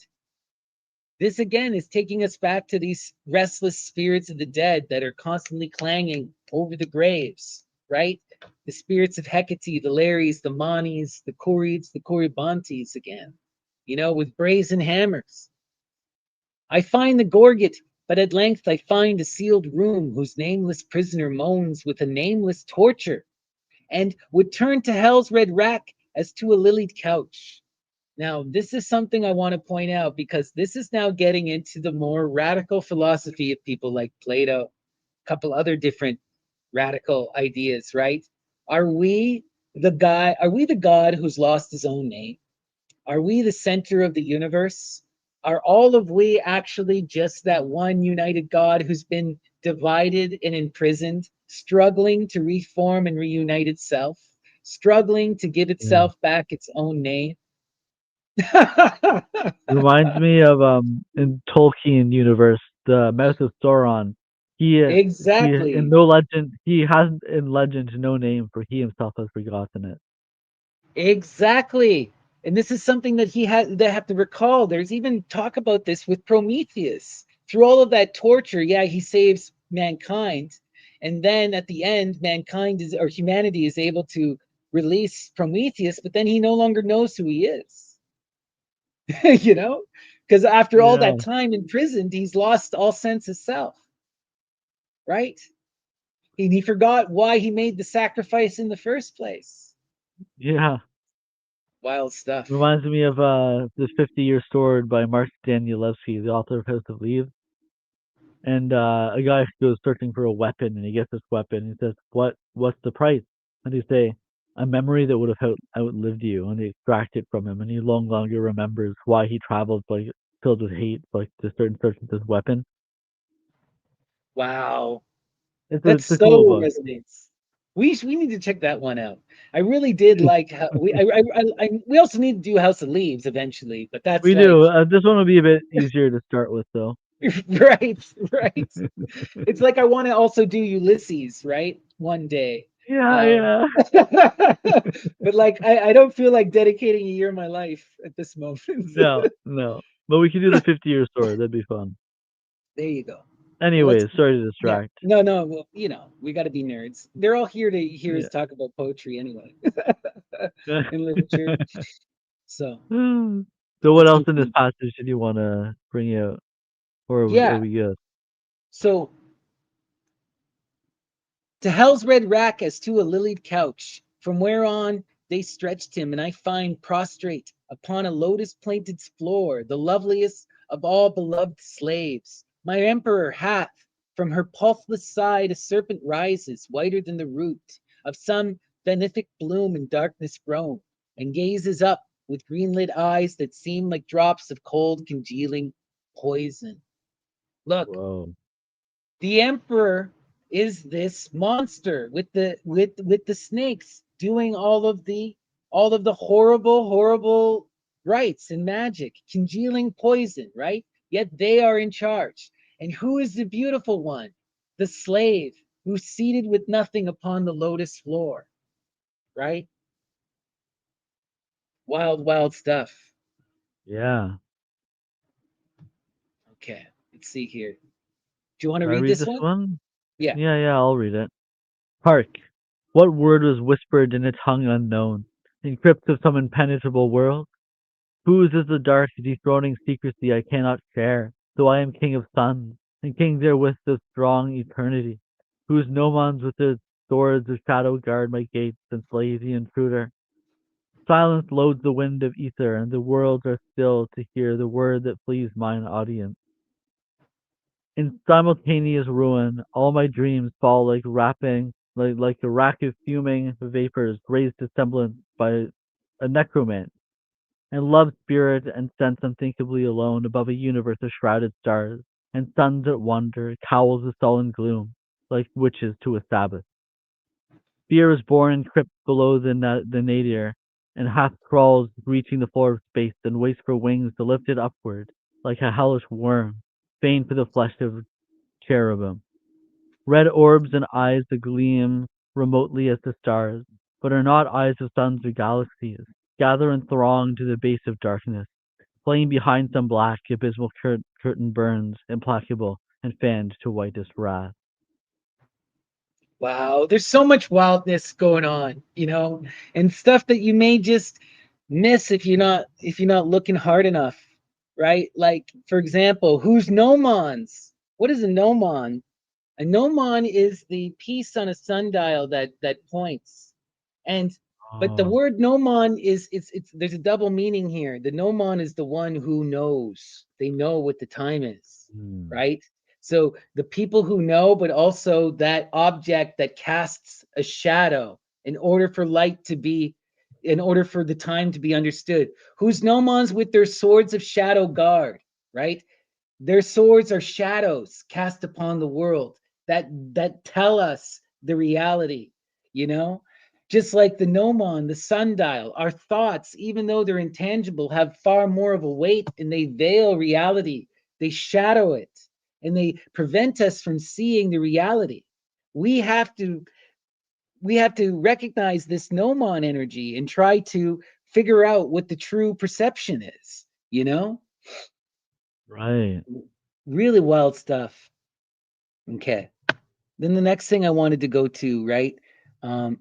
This again is taking us back to these restless spirits of the dead that are constantly clanging over the graves, right? The spirits of Hecate, the Lares, the Manis, the Corids, the Corybantes again, with brazen hammers. I find the Gorget, but at length I find a sealed room whose nameless prisoner moans with a nameless torture, and would turn to hell's red rack as to a lilied couch. Now, this is something I want to point out because this is now getting into the more radical philosophy of people like Plato, a couple other different radical ideas, right? Are we are we the God who's lost his own name? Are we the center of the universe? Are all of we actually just that one united God who's been divided and imprisoned, struggling to reform and reunite itself, struggling to give Yeah. itself back its own name? Reminds me of in Tolkien universe, the Mouth of Sauron. He in Exactly. no legend he has in legend no name, for he himself has forgotten it. Exactly. And this is something that he had they have to recall. There's even talk about this with Prometheus. Through all of that torture, yeah, he saves mankind. And then at the end, mankind is or humanity is able to release Prometheus, but then he no longer knows who he is. you know? Because after all Yeah, that time imprisoned, he's lost all sense of self, right? And he forgot why he made the sacrifice in the first place. yeah. Wild stuff. Reminds me of the 50-Year Sword by Mark Danielewski, the author of House of Leaves. And a guy goes searching for a weapon, and he gets this weapon. He says, What's the price?" And they say, "A memory that would have outlived you." And they extract it from him, and he no longer remembers why he traveled like filled with hate, like to certain search for this weapon. Wow. That It's a cool so book. resonates. We need to check that one out. I really did like how we also need to do House of Leaves eventually, but that's We like do. This one will be a bit easier to start with, though. right, right. It's like I want to also do Ulysses, right? One day. Yeah, Um, yeah. but like I don't feel like dedicating a year of my life at this moment. No, no. But we can do the 50-Year Sword. That'd be fun. There you go. Well, let's Anyways, sorry to yeah. distract. No, no, well, we got to be nerds. They're all here to hear us Yeah. talk about poetry anyway in literature. So So what let's else in this continue. passage did you want to bring out, or are Yeah. we good? So to hell's red rack as to a lilied couch, from whereon they stretched him, and I find prostrate upon a lotus planted floor, the loveliest of all beloved slaves. My emperor hath from her pulseless side a serpent rises, whiter than the root of some benefic bloom in darkness grown, and gazes up with green lit eyes that seem like drops of cold congealing poison. Look, Whoa. the emperor is this monster with the snakes doing all of the horrible rites and magic, congealing poison, right? Yet they are in charge. And who is the beautiful one? The slave who's seated with nothing upon the lotus floor, right? Wild stuff. Yeah. Okay, let's see here. Do you want to Should I read read this this one? one? Yeah. Yeah, yeah, I'll read it. Hark! What word was whispered in a tongue unknown, in crypts of some impenetrable world? Whose is the dark, dethroning secrecy I cannot share, though I am king of suns, and king therewith of strong eternity? Whose nomons with their swords of shadow guard my gates and slay the intruder? Silence loads the wind of ether, and the worlds are still to hear the word that flees mine audience. In simultaneous ruin, all my dreams fall like like a rack of fuming vapors raised to semblance by a necromant, and love spirit and sense unthinkably alone above a universe of shrouded stars, and suns that wander, cowls of sullen gloom, like witches to a Sabbath. Fear is born in crypts below the nadir, and hath crawls reaching the floor of space, and waits for wings to lift it upward, like a hellish worm, fain for the flesh of cherubim. Red orbs and eyes that gleam remotely as the stars, but are not eyes of suns or galaxies, gather and throng to the base of darkness. Flame behind some black, abysmal curtain burns, implacable, and fanned to whitest wrath. Wow, there's so much wildness going on, and stuff that you may just miss if you're not looking hard enough, right? Like for example, who's gnomons? What is a gnomon? A gnomon is the piece on a sundial that points. And But the Oh. word nomon is it's there's a double meaning here. The nomon is the one who knows. They know what the time is, Hmm. right? So the people who know, but also that object that casts a shadow in order for light to be, in order for the time to be understood. Whose nomons with their swords of shadow guard, right? Their swords are shadows cast upon the world that tell us the reality, you know? Just like the gnomon, the sundial, our thoughts, even though they're intangible, have far more of a weight and they veil reality. They shadow it and they prevent us from seeing the reality. We have to we have to recognize this gnomon energy and try to figure out what the true perception is, you know? Right. Really wild stuff. Okay. Then the next thing I wanted to go to, right? Um,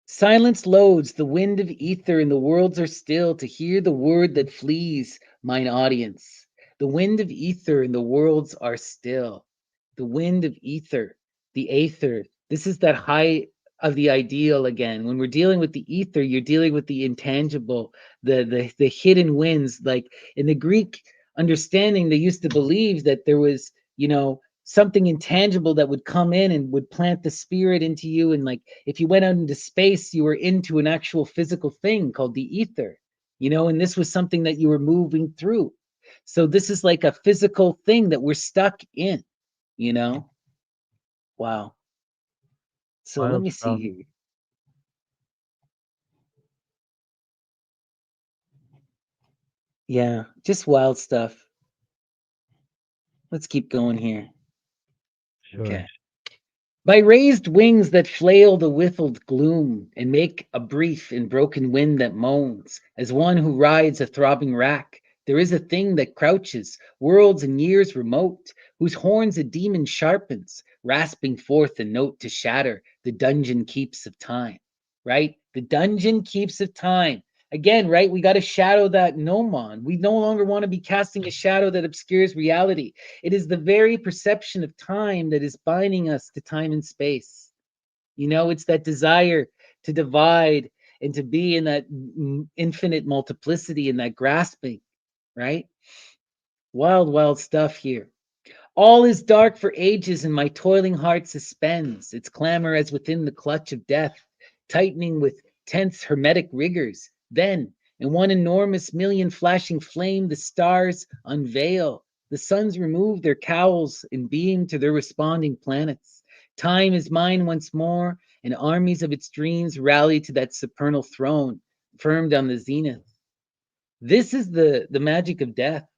Silence loads, the wind of ether, and the worlds are still to hear the word that flees, mine audience. The wind of ether and the worlds are still. The wind of ether, the aether. This is that high of the ideal again. When we're dealing with the ether, you're dealing with the intangible, the hidden winds. Like in the Greek understanding, they used to believe that there was, something intangible that would come in and would plant the spirit into you, and like if you went out into space, you were into an actual physical thing called the ether, and this was something that you were moving through. So this is like a physical thing that we're stuck in, you know? Wow. So let Wild me see stuff. here. Yeah, just wild stuff. Let's keep going here. Sure. Okay. By raised wings that flail the whiffled gloom and make a brief and broken wind that moans, as one who rides a throbbing rack, there is a thing that crouches, worlds and years remote, whose horns a demon sharpens, rasping forth a note to shatter the dungeon keeps of time. Right? The dungeon keeps of time. Again, right? We got to shadow that gnomon. We no longer want to be casting a shadow that obscures reality. It is the very perception of time that is binding us to time and space. It's that desire to divide and to be in that infinite multiplicity and that grasping, right? Wild, wild stuff here. All is dark for ages, and my toiling heart suspends its clamor as within the clutch of death, tightening with tense hermetic rigors. Then, in one enormous million flashing flame, the stars unveil. The suns remove their cowls and beam to their responding planets. Time is mine once more, and armies of its dreams rally to that supernal throne, firmed on the zenith. This is the magic of death.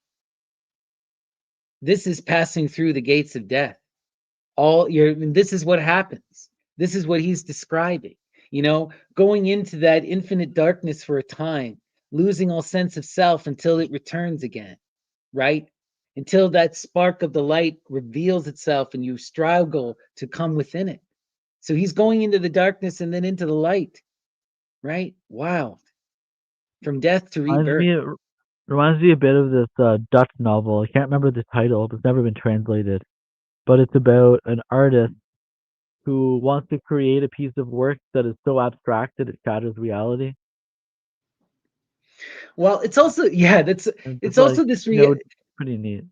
This is passing through the gates of death. This is what happens. This is what he's describing, going into that infinite darkness for a time, losing all sense of self until it returns again, right? Until that spark of the light reveals itself and you struggle to come within it. So he's going into the darkness and then into the light, right? Wow. From death to Reminds rebirth. me reminds me a bit of this Dutch novel. I can't remember the title. It's never been translated, but it's about an artist who wants to create a piece of work that is so abstract that it shatters reality. Well, it's also, yeah, that's, And it's just like, also this pretty neat.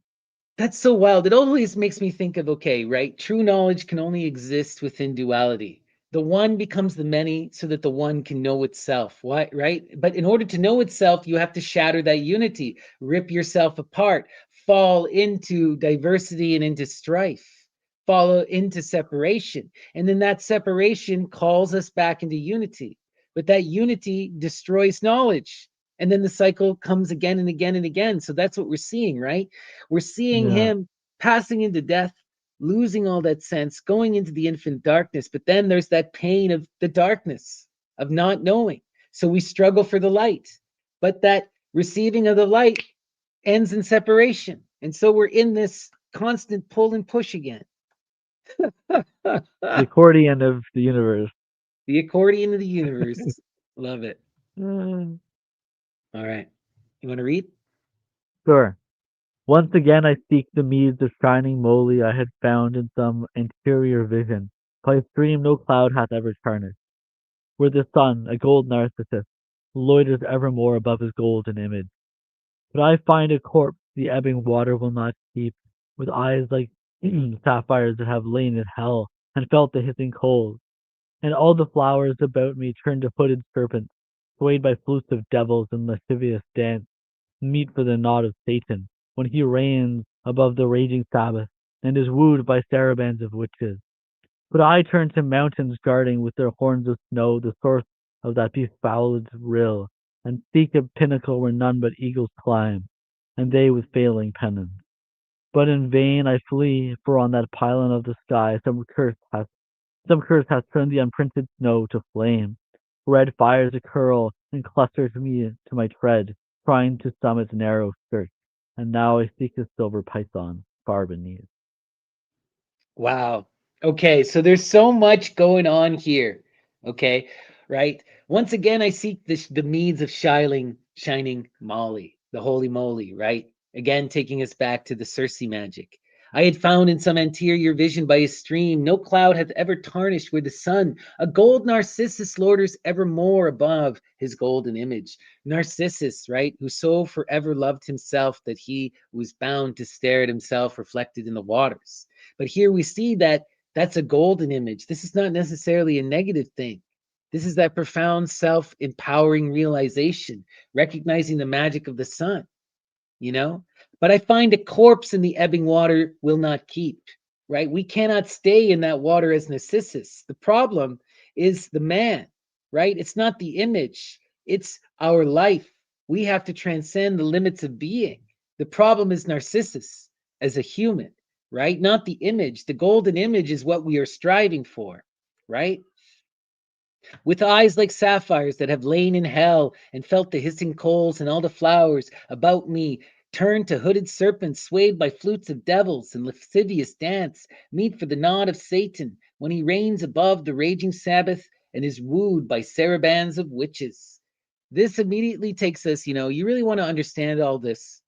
That's so wild. It always makes me think of, okay, right? True knowledge can only exist within duality. The one becomes the many so that the one can know itself. Why, right? But in order to know itself, you have to shatter that unity, rip yourself apart, fall into diversity and into strife, fall into separation. And then that separation calls us back into unity. But that unity destroys knowledge. And then the cycle comes again and again and again. So that's what we're seeing, right? We're seeing Yeah. him passing into death, losing all that sense, going into the infinite darkness. But then there's that pain of the darkness, of not knowing. So we struggle for the light. But that receiving of the light ends in separation. And so we're in this constant pull and push again. The accordion of the universe. The accordion of the universe. Love it. Mm. All right. You want to read? Sure. Once again I seek the meads of shining moly I had found in some anterior vision, by a stream no cloud hath ever tarnished. where the sun, a gold narcissus, loiters evermore above his golden image. But I find a corpse the ebbing water will not keep, with eyes like sapphires that have lain in hell and felt the hissing coals. And all the flowers about me turn to hooded serpents, swayed by flutes of devils in lascivious dance, meet for the nod of Satan, when he reigns above the raging Sabbath, and is wooed by sarabands of witches. But I turn to mountains guarding with their horns of snow the source of that befouled rill, and seek a pinnacle where none but eagles climb, and they with failing pennons. But in vain I flee, for on that pylon of the sky some curse hath turned the unprinted snow to flame. Red fires a curl and cluster to me to my tread, trying to summit's narrow skirt. And now I seek a silver python far beneath. Wow. Okay, so there's so much going on here. Okay, right? Once again, I seek the meads of shining Molly, the holy moly, right? Again, taking us back to the Circe magic. I had found in some anterior vision by a stream, no cloud hath ever tarnished where the sun, a gold Narcissus loiters evermore above his golden image. Narcissus, right? Who so forever loved himself that he was bound to stare at himself reflected in the waters. But here we see that that's a golden image. This is not necessarily a negative thing. This is that profound self empowering realization, recognizing the magic of the sun, you know? But I find a corpse in the ebbing water will not keep, right? We cannot stay in that water as Narcissus. The problem is the man, right? It's not the image, it's our life. We have to transcend the limits of being. The problem is Narcissus as a human, right? Not the image. The golden image is what we are striving for, right? With eyes like sapphires that have lain in hell and felt the hissing coals, and all the flowers about me turned to hooded serpents swayed by flutes of devils and lascivious dance, meet for the nod of Satan when he reigns above the raging Sabbath and is wooed by sarabands of witches. This immediately takes us, you really want to understand all this.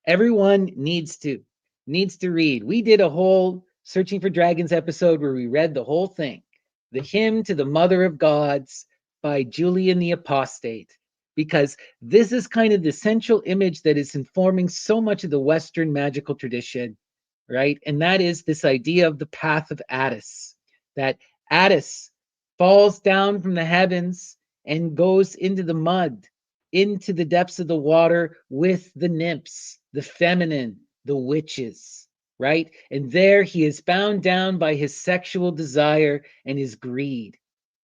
Everyone needs to read. We did a whole Searching for Dragons episode where we read the whole thing, the Hymn to the Mother of Gods by Julian the Apostate, because this is kind of the central image that is informing so much of the Western magical tradition, right? And that is this idea of the path of Attis, that Attis falls down from the heavens and goes into the mud, into the depths of the water with the nymphs, the feminine, the witches, right? And there he is bound down by his sexual desire and his greed,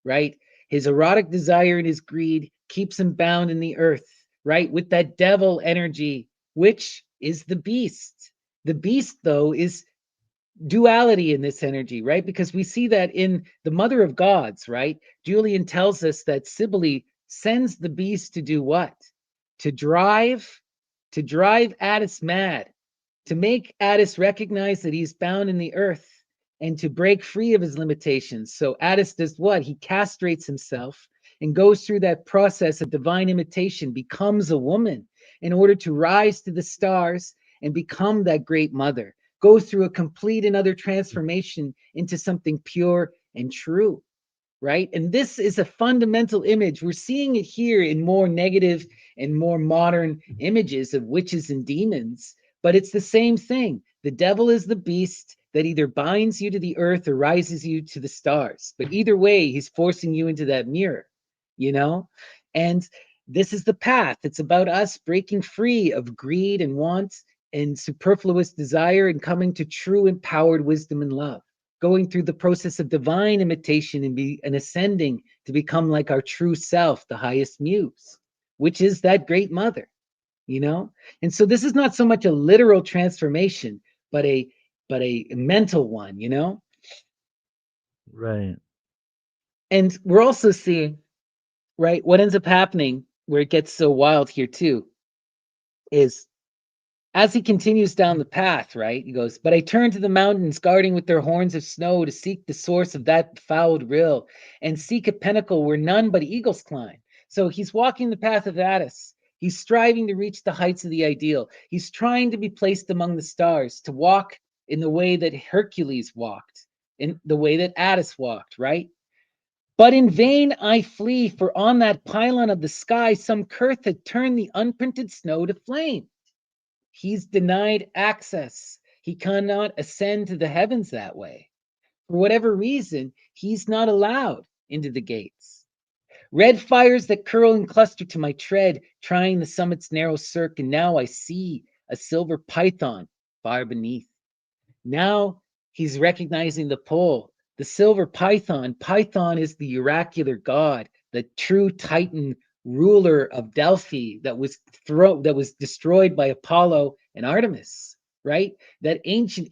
right? His erotic desire and his greed keeps him bound in the earth, right? With that devil energy, which is the beast. The beast, though, is duality in this energy, right? Because we see that in the Mother of Gods, right? Julian tells us that Cybele sends the beast to do what? To drive, to drive Attis mad, to make Attis recognize that he's bound in the earth and to break free of his limitations. So Attis does what? He castrates himself and goes through that process of divine imitation, becomes a woman in order to rise to the stars and become that great mother, go through a complete and utter transformation into something pure and true, right? And this is a fundamental image. We're seeing it here in more negative and more modern images of witches and demons, but it's the same thing. The devil is the beast that either binds you to the earth or rises you to the stars. But either way, he's forcing you into that mirror, you know? And this is the path. It's about us breaking free of greed and want and superfluous desire and coming to true empowered wisdom and love, going through the process of divine imitation and ascending to become like our true self, the highest muse, which is that great mother, you know? And so this is not so much a literal transformation, but a mental one, you know? Right. And we're also seeing, right, what ends up happening where it gets so wild here too is as he continues down the path, right, he goes, but I turn to the mountains, guarding with their horns of snow to seek the source of that fouled rill and seek a pinnacle where none but eagles climb. So he's walking the path of Attis. He's striving to reach the heights of the ideal. He's trying to be placed among the stars, to walk in the way that Hercules walked, in the way that Attis walked, right? But in vain I flee, for on that pylon of the sky some curse had turned the unprinted snow to flame. He's denied access. He cannot ascend to the heavens that way. For whatever reason, he's not allowed into the gates. Red fires that curl and cluster to my tread, trying the summit's narrow cirque, and now I see a silver python far beneath. Now he's recognizing the pole, the silver python. Python is the oracular god, the true Titan ruler of Delphi that was destroyed by Apollo and Artemis, right? That ancient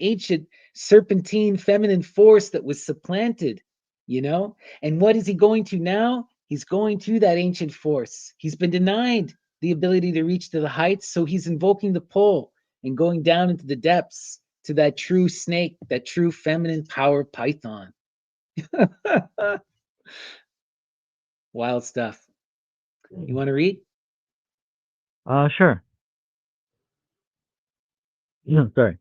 serpentine feminine force that was supplanted, you know? And what is he going to now? He's going to that ancient force. He's been denied the ability to reach to the heights, so he's invoking the pole and going down into the depths to that true snake, that true feminine power python. Wild stuff. You want to read? Sure. Sorry.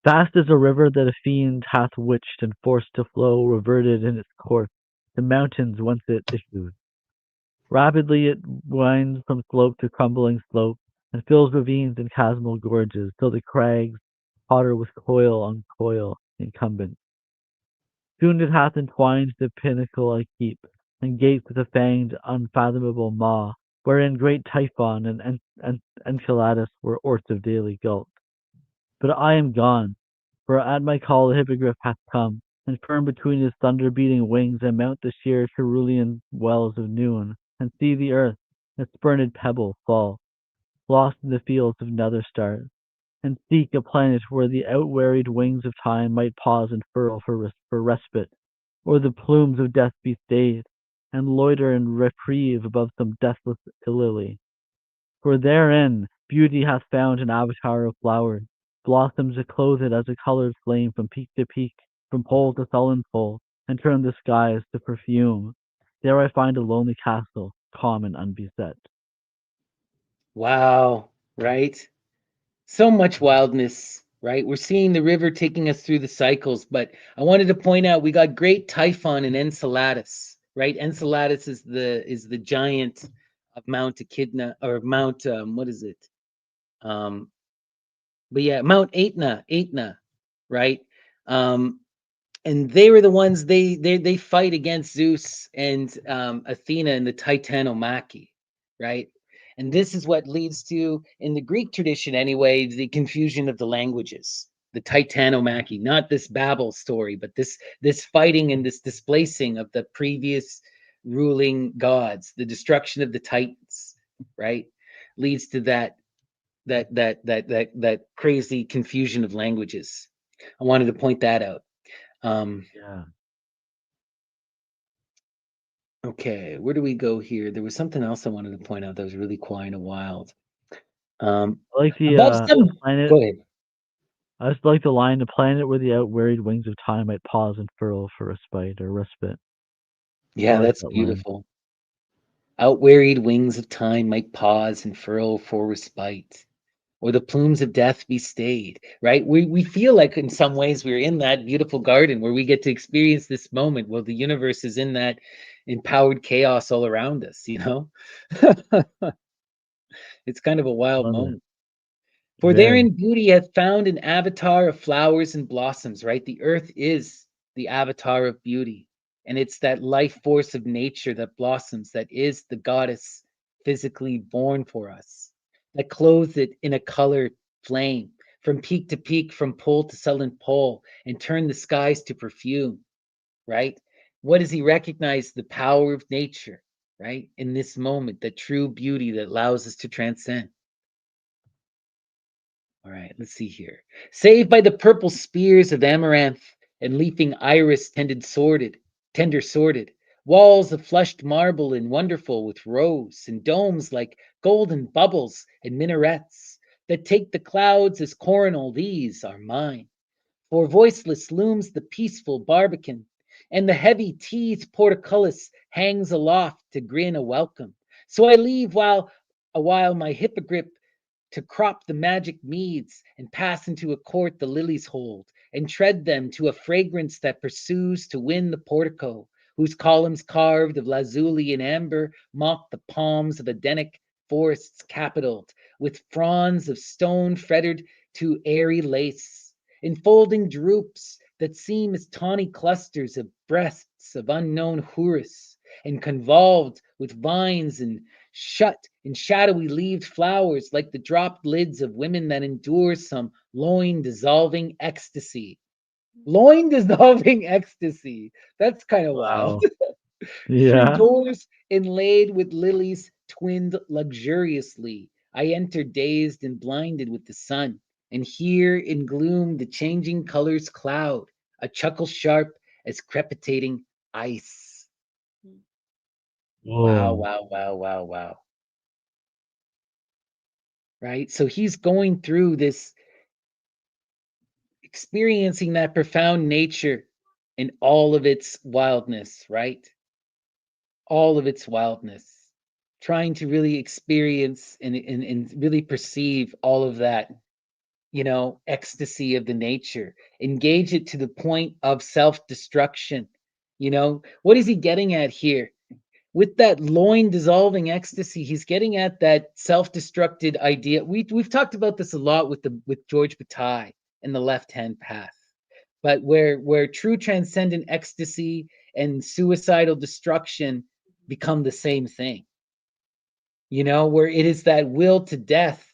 Fast as a river that a fiend hath witched and forced to flow, reverted in its course the mountains whence it issued. Rapidly it winds from slope to crumbling slope, and fills ravines and chasmal gorges, till the crags totter with coil on coil incumbent. Soon it hath entwined the pinnacle I keep, and gaped with a fanged, unfathomable maw, wherein great Typhon and Enceladus were orts of daily gulp. But I am gone, for at my call the hippogriff hath come, and firm between his thunder-beating wings I mount the sheer cerulean wells of noon, and see the earth, a spurned pebble, fall, lost in the fields of nether stars, and seek a planet where the outwearied wings of time might pause and furl for respite, or the plumes of death be stayed, and loiter in reprieve above some deathless lily. For therein beauty hath found an avatar of flowers, blossoms to clothe it as a colored flame from peak to peak, from pole to sullen pole, and turn the skies to perfume. There I find a lonely castle, calm and unbeset. Wow, right? So much wildness, right? We're seeing the river taking us through the cycles, but I wanted to point out we got great Typhon and Enceladus, right? Enceladus is the giant of Mount Echidna or Mount what is it? Um, but yeah, Mount Etna, right? Um, and they were the ones they fight against Zeus and Athena in the Titanomachy, right? And this is what leads to, in the Greek tradition anyway, the confusion of the languages, the Titanomachy, not this Babel story, but this fighting and this displacing of the previous ruling gods, the destruction of the Titans, right? Leads to that crazy confusion of languages. I wanted to point that out. Um, Yeah. okay, where do we go here? There was something else I wanted to point out that was really quiet and wild. Um, I like above the some, planet. go ahead. I just like the line, the planet where the outwearied wings of time might pause and furl for respite or respite. I Yeah, like that's that line. beautiful. Outwearied wings of time might pause and furl for respite, or the plumes of death be stayed, right? We feel like in some ways we're in that beautiful garden where we get to experience this moment while the universe is in that empowered chaos all around us, you know? It's kind of a wild Love it. moment. For Very. therein beauty hath found an avatar of flowers and blossoms, right? The earth is the avatar of beauty. And it's that life force of nature that blossoms, that is the goddess physically born for us, that clothes it in a colored flame, from peak to peak, from pole to sullen pole, and turn the skies to perfume, right? What does he recognize? The power of nature, right? In this moment, the true beauty that allows us to transcend. All right, let's see here. Saved by the purple spears of amaranth and leafing iris tender sorted, walls of flushed marble and wonderful with rose, and domes like golden bubbles and minarets that take the clouds as coronal, these are mine. For voiceless looms the peaceful barbican, and the heavy teethed portcullis hangs aloft to grin a welcome. So I leave while a while my hippogriff to crop the magic meads and pass into a court the lilies hold, and tread them to a fragrance that pursues to win the portico, whose columns carved of lazuli and amber mock the palms of Edenic forests capitalled with fronds of stone fretted to airy lace, enfolding droops that seem as tawny clusters of breasts of unknown houris, and convolved with vines and shut in shadowy leaved flowers like the dropped lids of women that endure some loin dissolving ecstasy. Loin dissolving ecstasy. That's kind of wild. Wow. Through Yeah. doors inlaid with lilies twinned luxuriously, I entered dazed and blinded with the sun, and here in gloom the changing colors cloud, a chuckle sharp as crepitating ice. Wow, Whoa. wow, wow, wow, wow. Right? So he's going through this, experiencing that profound nature in all of its wildness, right? All of its wildness, trying to really experience and really perceive all of that, ecstasy of the nature, engage it to the point of self destruction. What is he getting at here? With that loin dissolving ecstasy, he's getting at that self-destructed idea. We've talked about this a lot with George Bataille and the left-hand path, but where true transcendent ecstasy and suicidal destruction become the same thing. Where it is that will to death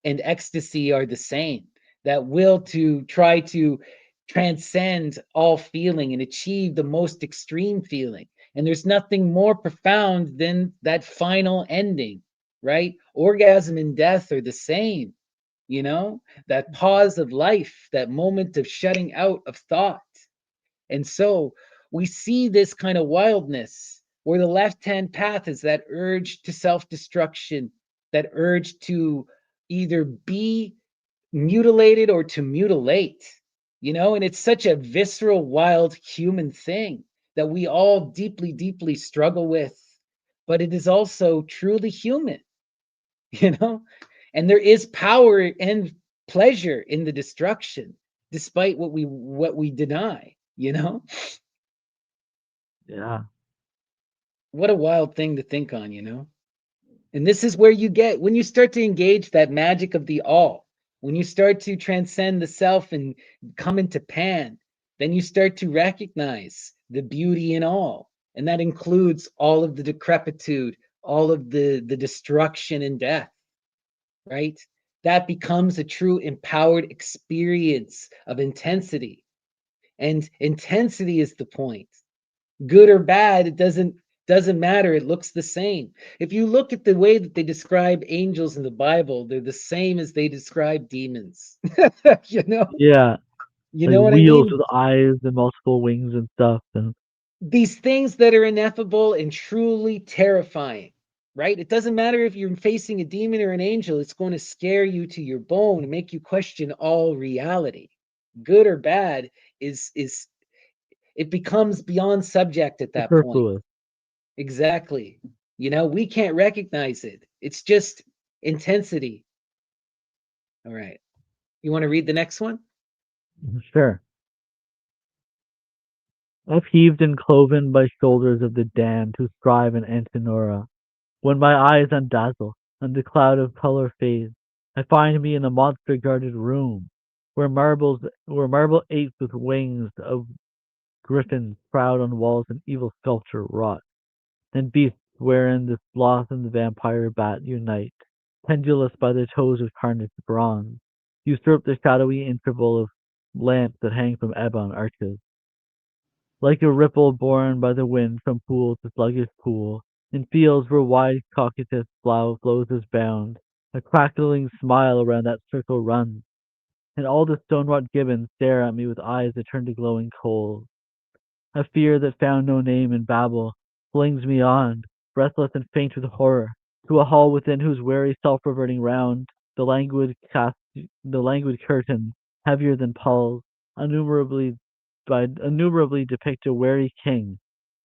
and ecstasy are the same. That will to try to transcend all feeling and achieve the most extreme feeling. And there's nothing more profound than that final ending, right? Orgasm and death are the same, that pause of life, that moment of shutting out of thought. And so we see this kind of wildness where the left hand path is that urge to self destruction, that urge to either be mutilated or to mutilate, and it's such a visceral, wild human thing that we all deeply, deeply struggle with. But it is also truly human, you know, and there is power and pleasure in the destruction despite what we deny, Yeah. what a wild thing to think on, and this is where you get when you start to engage that magic of the all, when you start to transcend the self and come into pan, then you start to recognize the beauty in all, and that includes all of the decrepitude, all of the destruction and death, right? That becomes a true empowered experience of intensity, and intensity is the point. Good or bad, it doesn't matter, it looks the same. If you look at the way that they describe angels in the Bible, they're the same as they describe demons. you know Yeah. you Like know what I wheels mean? with eyes and multiple wings and stuff. And These things that are ineffable and truly terrifying, right? It doesn't matter if you're facing a demon or an angel, it's going to scare you to your bone and make you question all reality. Good or bad is it becomes beyond subject at that point. superfluous. Exactly. We can't recognize it. It's just intensity. All right. You want to read the next one? Sure. Upheaved and cloven by shoulders of the damned who strive in Antinora, when my eyes undazzle, and the cloud of color fades, I find me in a monster guarded room, where marble apes with wings of griffins proud on walls and evil sculpture wrought, and beasts wherein the sloth and the vampire bat unite, pendulous by the toes of tarnished bronze, usurp the shadowy interval of lamps that hang from ebon arches. Like a ripple borne by the wind from pool to sluggish pool, in fields where wide cocytus flows is bound, a crackling smile around that circle runs, and all the stone-wrought gibbons stare at me with eyes that turn to glowing coals. A fear that found no name in Babel flings me on, breathless and faint with horror, to a hall within whose weary self-reverting round the languid curtain, heavier than palls, innumerably innumerably depict a wary king,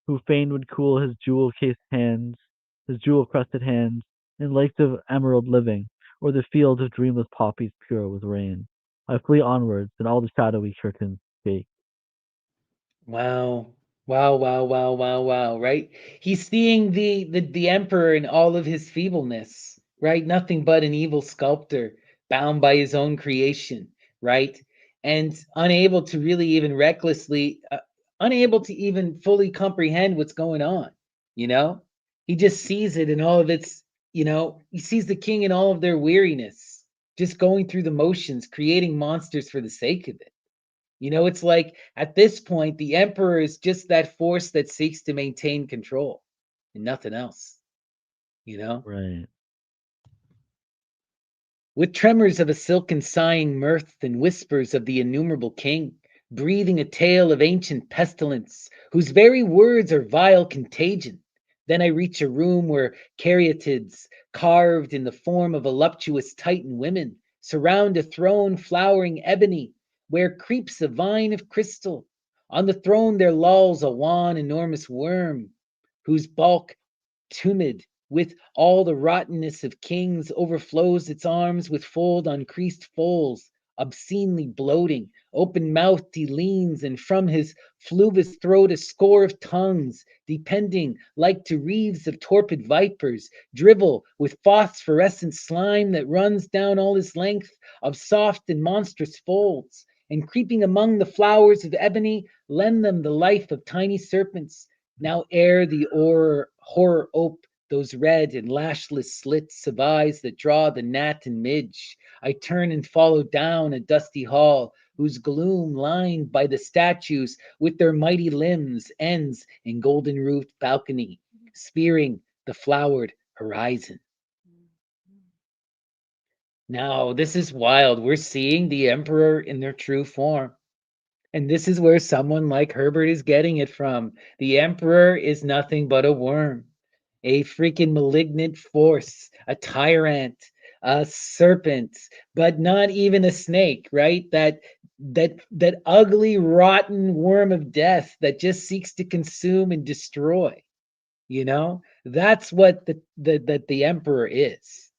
who fain would cool his jewel-crusted hands, in lakes of emerald living, or the fields of dreamless poppies pure with rain. I flee onwards, and all the shadowy curtains shake. Wow. Wow, wow, wow, wow, wow, right? He's seeing the emperor in all of his feebleness, right? Nothing but an evil sculptor bound by his own creation, right? And unable to really even recklessly unable to even fully comprehend what's going on, you know? He just sees it in all of its, he sees the king in all of their weariness, just going through the motions, creating monsters for the sake of it. It's like at this point, the emperor is just that force that seeks to maintain control and nothing else, you know? Right. With tremors of a silken sighing mirth and whispers of the innumerable king, breathing a tale of ancient pestilence, whose very words are vile contagion. Then I reach a room where caryatids, carved in the form of voluptuous Titan women, surround a throne flowering ebony, where creeps a vine of crystal. On the throne there lolls a wan, enormous worm, whose bulk tumid with all the rottenness of kings, overflows its arms with fold on creased foals, obscenely bloating. Open mouthed he leans, and from his fluvous throat a score of tongues, depending like to wreaths of torpid vipers, drivel with phosphorescent slime that runs down all his length of soft and monstrous folds, and creeping among the flowers of ebony, lend them the life of tiny serpents. Now ere the horror ope those red and lashless slits of eyes that draw the gnat and midge, I turn and follow down a dusty hall, whose gloom, lined by the statues with their mighty limbs, ends in golden roofed balcony, spearing the flowered horizon. Now, this is wild. We're seeing the emperor in their true form. And this is where someone like Herbert is getting it from. The emperor is nothing but a worm, a freaking malignant force, a tyrant, a serpent, but not even a snake, right? That ugly, rotten worm of death that just seeks to consume and destroy. That's what the emperor is.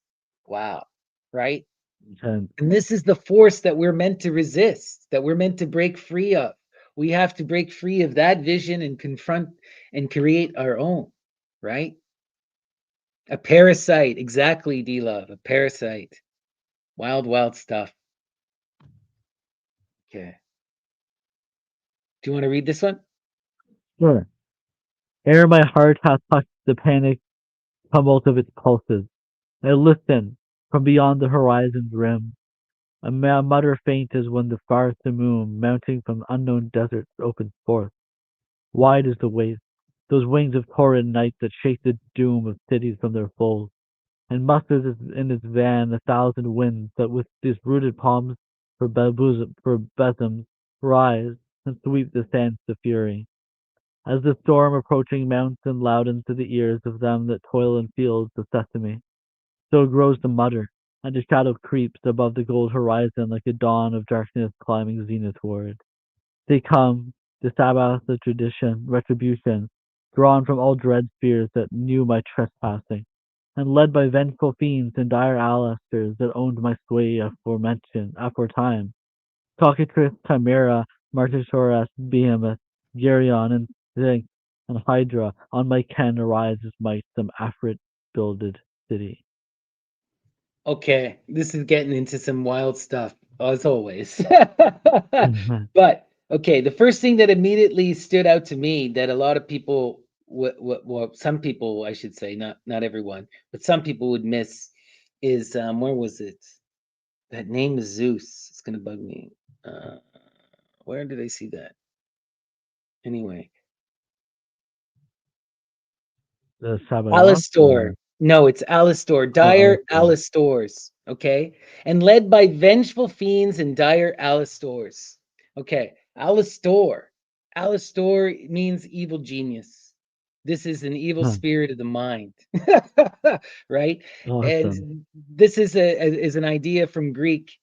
Wow, right? Intense. And this is the force that we're meant to resist, that we're meant to break free of. We have to break free of that vision and confront and create our own, right? A parasite, exactly, D Love, a parasite. Wild, wild stuff. Okay. Do you want to read this one? Sure. Ere my heart hath touched the panic tumult of its pulses, I listen from beyond the horizon's rim. A mutter faint as when the far simoom, mounting from unknown deserts, opens forth. Wide is the waste, those wings of torrid night that shake the doom of cities from their folds, and musters in its van a thousand winds that with disrooted palms for besoms rise and sweep the sands to fury. As the storm approaching mounts and loudens to the ears of them that toil in fields of sesame, so grows the mutter, and the shadow creeps above the gold horizon like a dawn of darkness climbing zenithward. They come, the Sabbath of tradition, retribution, drawn from all dread spheres that knew my trespassing, and led by vengeful fiends and dire alastors that owned my sway aforetime. Cockatrice, Chimera, Martysaurus, Behemoth, Geryon, and Sphinx, and Hydra, on my ken arises might some Afrit builded city. Okay, this is getting into some wild stuff, as always. But okay, the first thing that immediately stood out to me that a lot of people, well, some people, I should say, not everyone, but some people would miss is where was it? That name is Zeus. It's gonna bug me. Uh, where did I see that? Anyway, The Sabaoth, Alistor. No, it's Alistor. oh, Dire Alistair. Alistors. Okay. And led by vengeful fiends and dire Alistors. Okay. Alistor. Alistor means evil genius. This is an evil Huh, spirit of the mind. Right? awesome. And this is an idea from Greek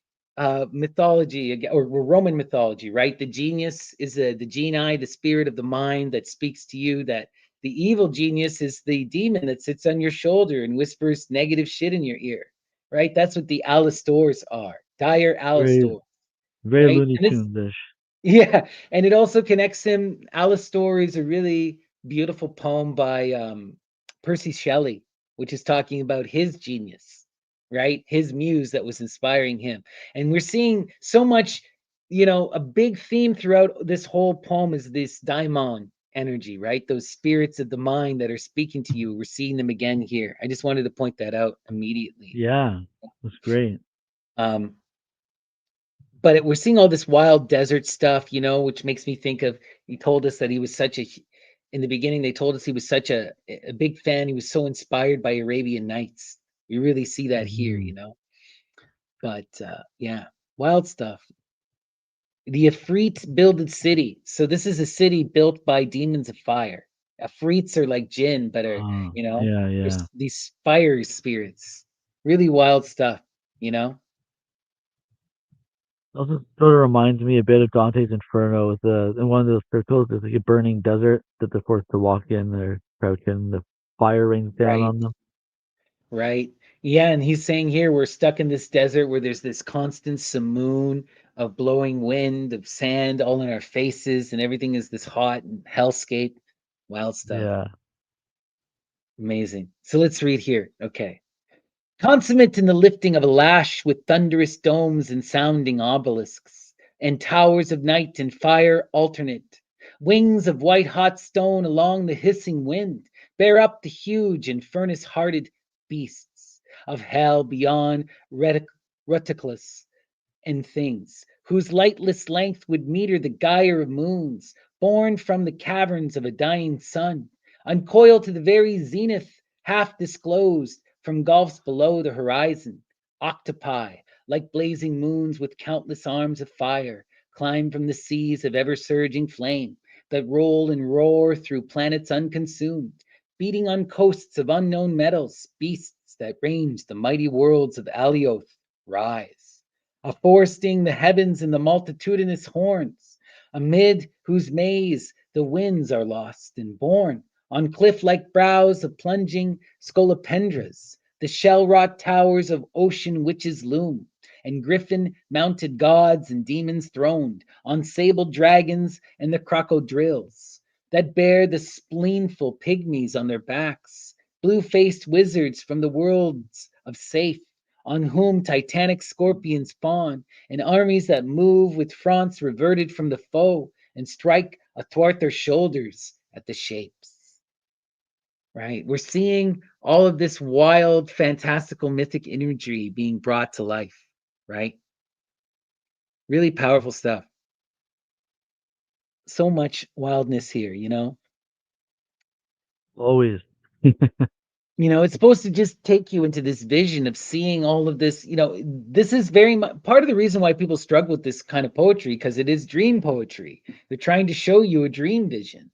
mythology or Roman mythology, right? The genius is the genii, the spirit of the mind that speaks to you, that the evil genius is the demon that sits on your shoulder and whispers negative shit in your ear, right? That's what the Alistors are, dire Very, Alistor, very right? Looney And this, Tunes ish. Yeah, and it also connects him. Alice Story is a really beautiful poem by Percy Shelley, which is talking about his genius, right? His muse that was inspiring him. And we're seeing so much, a big theme throughout this whole poem is this daimon energy, right? Those spirits of the mind that are speaking to you. We're seeing them again here. I just wanted to point that out immediately. Yeah, that's great. Um, but we're seeing all this wild desert stuff, which makes me think of. He told us that he was in the beginning. They told us he was such a big fan. He was so inspired by Arabian Nights. We really see that here, Mhm. But yeah, wild stuff. The Ifrit builded city. So this is a city built by demons of fire. Afrits are like jinn, but Yeah, yeah. there's these fire spirits. Really wild stuff, you know. Also, sort of reminds me a bit of Dante's Inferno. With in one of those circles, there's like a burning desert that they're forced to walk in. They're crouching. The fire rains down Right. on them. Right. Yeah, and he's saying here we're stuck in this desert where there's this constant simoon of blowing wind, of sand all in our faces, and everything is this hot and hellscape. Wild stuff. Yeah. Amazing. So let's read here. Okay. Consummate in the lifting of a lash with thunderous domes and sounding obelisks, and towers of night and fire alternate, wings of white hot stone along the hissing wind, bear up the huge and furnace hearted beasts of hell beyond reticulous and things, whose lightless length would meter the gyre of moons, born from the caverns of a dying sun, uncoiled to the very zenith, half disclosed from gulfs below the horizon. Octopi, like blazing moons with countless arms of fire, climb from the seas of ever surging flame that roll and roar through planets unconsumed, beating on coasts of unknown metals, beasts that range the mighty worlds of Alioth rise afforesting the heavens in the multitudinous horns, amid whose maze the winds are lost and borne on cliff like brows of plunging scolopendras, the shell wrought towers of ocean witches loom, and griffin mounted gods and demons throned on sable dragons and the crocodrills that bear the spleenful pygmies on their backs, blue faced wizards from the worlds of safe on whom titanic scorpions fawn, and armies that move with fronts reverted from the foe and strike athwart their shoulders at the shapes. Right? We're seeing all of this wild, fantastical, mythic imagery being brought to life, right? Really powerful stuff. So much wildness here, Always. It's supposed to just take you into this vision of seeing all of this. This is very much part of the reason why people struggle with this kind of poetry because it is dream poetry. They're trying to show you a dream vision,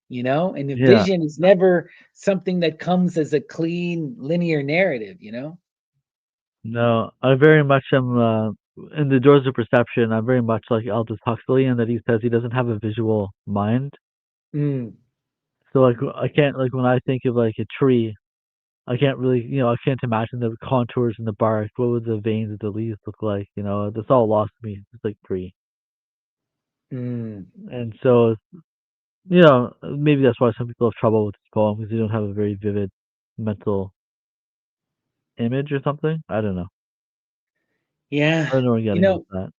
and a Yeah. vision is never something that comes as a clean linear narrative. No, I very much am in the Doors of Perception. I'm very much like Aldous Huxley in that he says he doesn't have a visual mind. Mm, So like I can't like when I think of like a tree, I can't really I can't imagine the contours in the bark. What would the veins of the leaves look like? That's all lost to me. It's like tree. mm. And so maybe that's why some people have trouble with this poem because they don't have a very vivid mental image or something. I don't know. Yeah, I don't know where I'm you getting with know, that.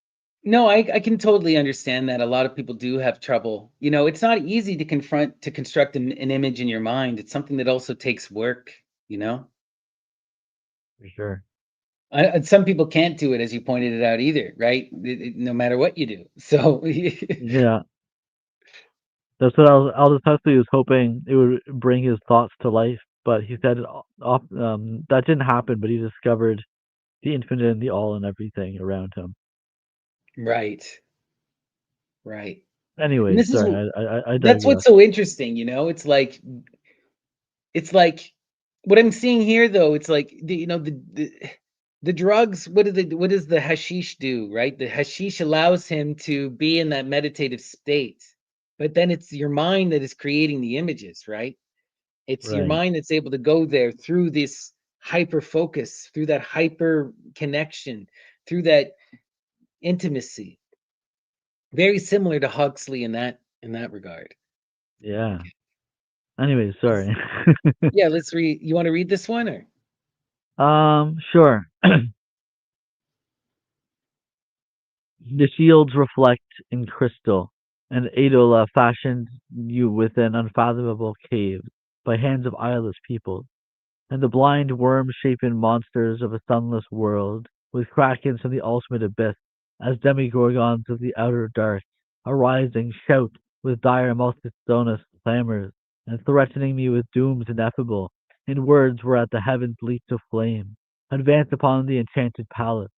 no, I can totally understand that. A lot of people do have trouble. It's not easy to construct an image in your mind. It's something that also takes work, you know? For sure. And some people can't do it, as you pointed it out either, right? No matter what you do. So, Yeah. That's what Aldous Huxley was hoping it would bring his thoughts to life, but he said that didn't happen. But he discovered the infinite and the all and everything around him. right, right. And Anyways, this is sorry, I that's digress. what's so interesting, it's like what I'm seeing here though, it's like the drugs, what does the hashish do, right? The hashish allows him to be in that meditative state. But then it's your mind that is creating the images, right? It's your Right. mind that's able to go there through this hyper focus, through that hyper connection, through that intimacy. Very similar to Huxley in that regard. Yeah. Anyway, Let's- sorry. Yeah, let's read. You want to read this one or? Sure. The shields reflect in crystal, and Adola fashioned you within unfathomable caves by hands of eyeless people, and the blind worm-shapen monsters of a sunless world, with krakens from the ultimate abyss, as demigorgons of the outer dark, arising shout with dire multitudinous clamors, and threatening me with dooms ineffable, in words whereat the heavens leap to flame, advance upon the enchanted palace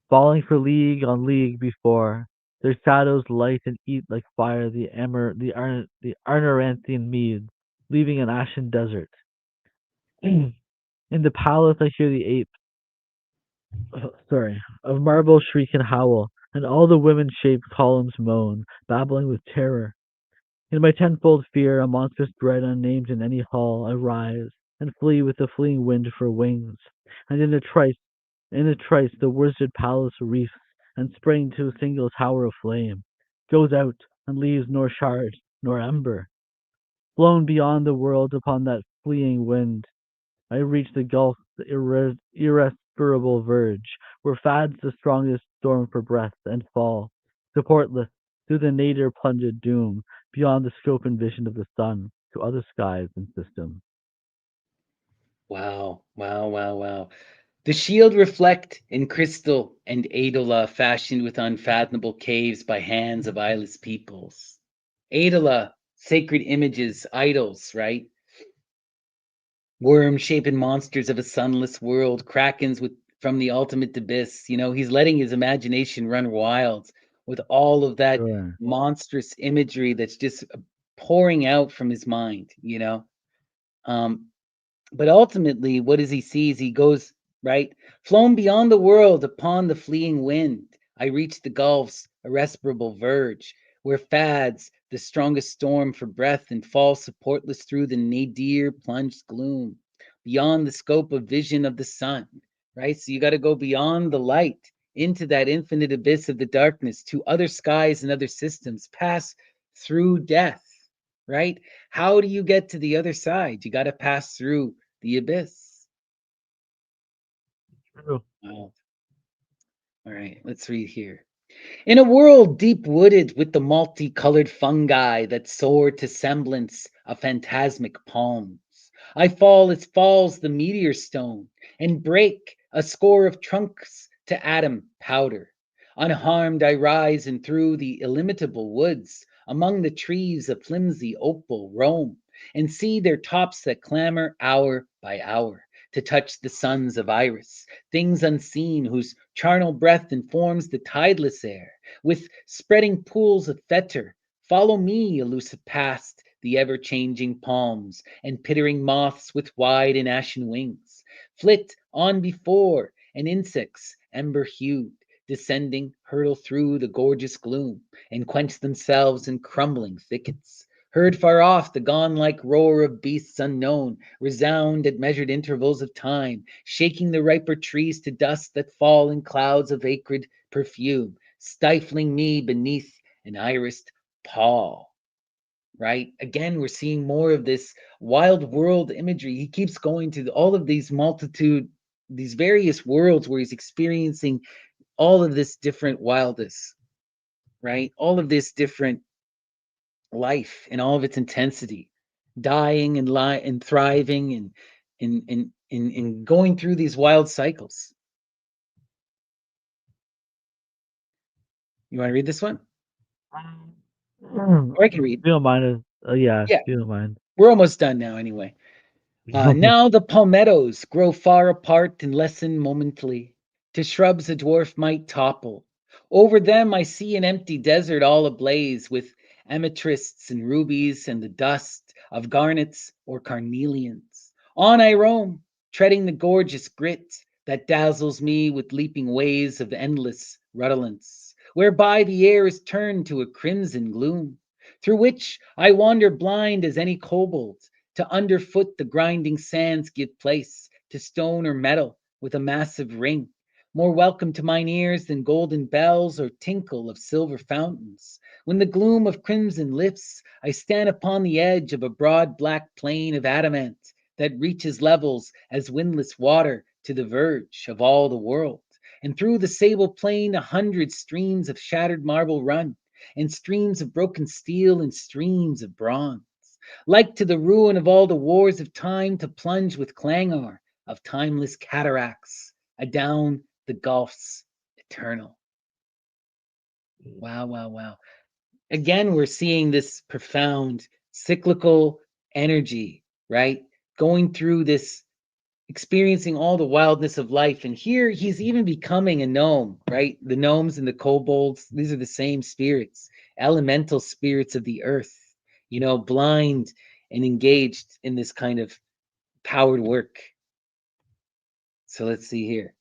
falling for league on league before. Their shadows light and eat like fire the Arnaranthian meads, leaving an ashen desert. In the palace I hear the apes, sorry, of marble shriek and howl, and all the women-shaped columns moan, babbling with terror. In my tenfold fear, a monstrous dread unnamed in any hall, I rise and flee with the fleeing wind for wings, and in a trice, the worsted palace reefs, and spring to a single tower of flame, goes out, and leaves nor shard nor ember. Blown beyond the world upon that fleeing wind, I reach the gulf, the irrespirable verge, where fads the strongest storm for breath, and fall, supportless, through the nadir plunged doom, beyond the scope and vision of the sun, to other skies and systems. Wow, wow, wow, wow. The shield reflect in crystal and Adola fashioned with unfathomable caves by hands of eyeless peoples. Adola, sacred images, idols, right? Worm-shapen monsters of a sunless world, krakens with from the ultimate abyss. You know, he's letting his imagination run wild with all of that Sure. monstrous imagery that's just pouring out from his mind, you know. Um, but ultimately, what does he see as he goes, right? Flown beyond the world upon the fleeing wind, I reach the gulf's irrespirable verge, where fads the strongest storm for breath and fall supportless through the nadir plunged gloom, beyond the scope of vision of the sun, right? So you got to go beyond the light into that infinite abyss of the darkness to other skies and other systems, pass through death, right? How do you get to the other side? You got to pass through the abyss. True. Wow. All right, let's read here. In a world deep wooded with the multicolored fungi that soar to semblance of phantasmic palms, I fall as falls the meteor stone and break a score of trunks to atom powder. Unharmed I rise and through the illimitable woods, among the trees of flimsy opal roam, and see their tops that clamor hour by hour to touch the suns of iris, things unseen whose charnel breath informs the tideless air with spreading pools of fetor. Follow me, elusive past the ever changing palms and pittering moths with wide and ashen wings. Flit on before, and insects, ember hued, descending, hurtle through the gorgeous gloom and quench themselves in crumbling thickets. Heard far off, the gone like roar of beasts unknown resound at measured intervals of time, shaking the riper trees to dust that fall in clouds of acrid perfume, stifling me beneath an irised pall. Right? Again, we're seeing more of this wild world imagery. He keeps going to all of these multitude, these various worlds where he's experiencing all of this different wildness, right? All of this different life and all of its intensity, dying and and thriving and going through these wild cycles. You want to read this one? Or I can If read. you don't mind, yeah, if Yeah, you don't mind. we're almost done now anyway. Now the palmettos grow far apart and lessen momently, to shrubs a dwarf might topple. Over them I see an empty desert all ablaze with amethysts and rubies and the dust of garnets or carnelians. On I roam, treading the gorgeous grit that dazzles me with leaping waves of endless redolence, whereby the air is turned to a crimson gloom, through which I wander blind as any kobold to underfoot the grinding sands give place to stone or metal with a massive ring. more welcome to mine ears than golden bells or tinkle of silver fountains. When the gloom of crimson lifts, I stand upon the edge of a broad black plain of adamant that reaches levels as windless water to the verge of all the world. And through the sable plain, 100 streams of shattered marble run, and streams of broken steel, and streams of bronze, like to the ruin of all the wars of time, to plunge with clangor of timeless cataracts adown the gulfs eternal. Wow, wow, wow. Again, we're seeing this profound cyclical energy, right? Going through this, experiencing all the wildness of life. And here he's even becoming a gnome, right? The gnomes and the kobolds, these are the same spirits, elemental spirits of the earth, blind and engaged in this kind of powered work. So let's see here.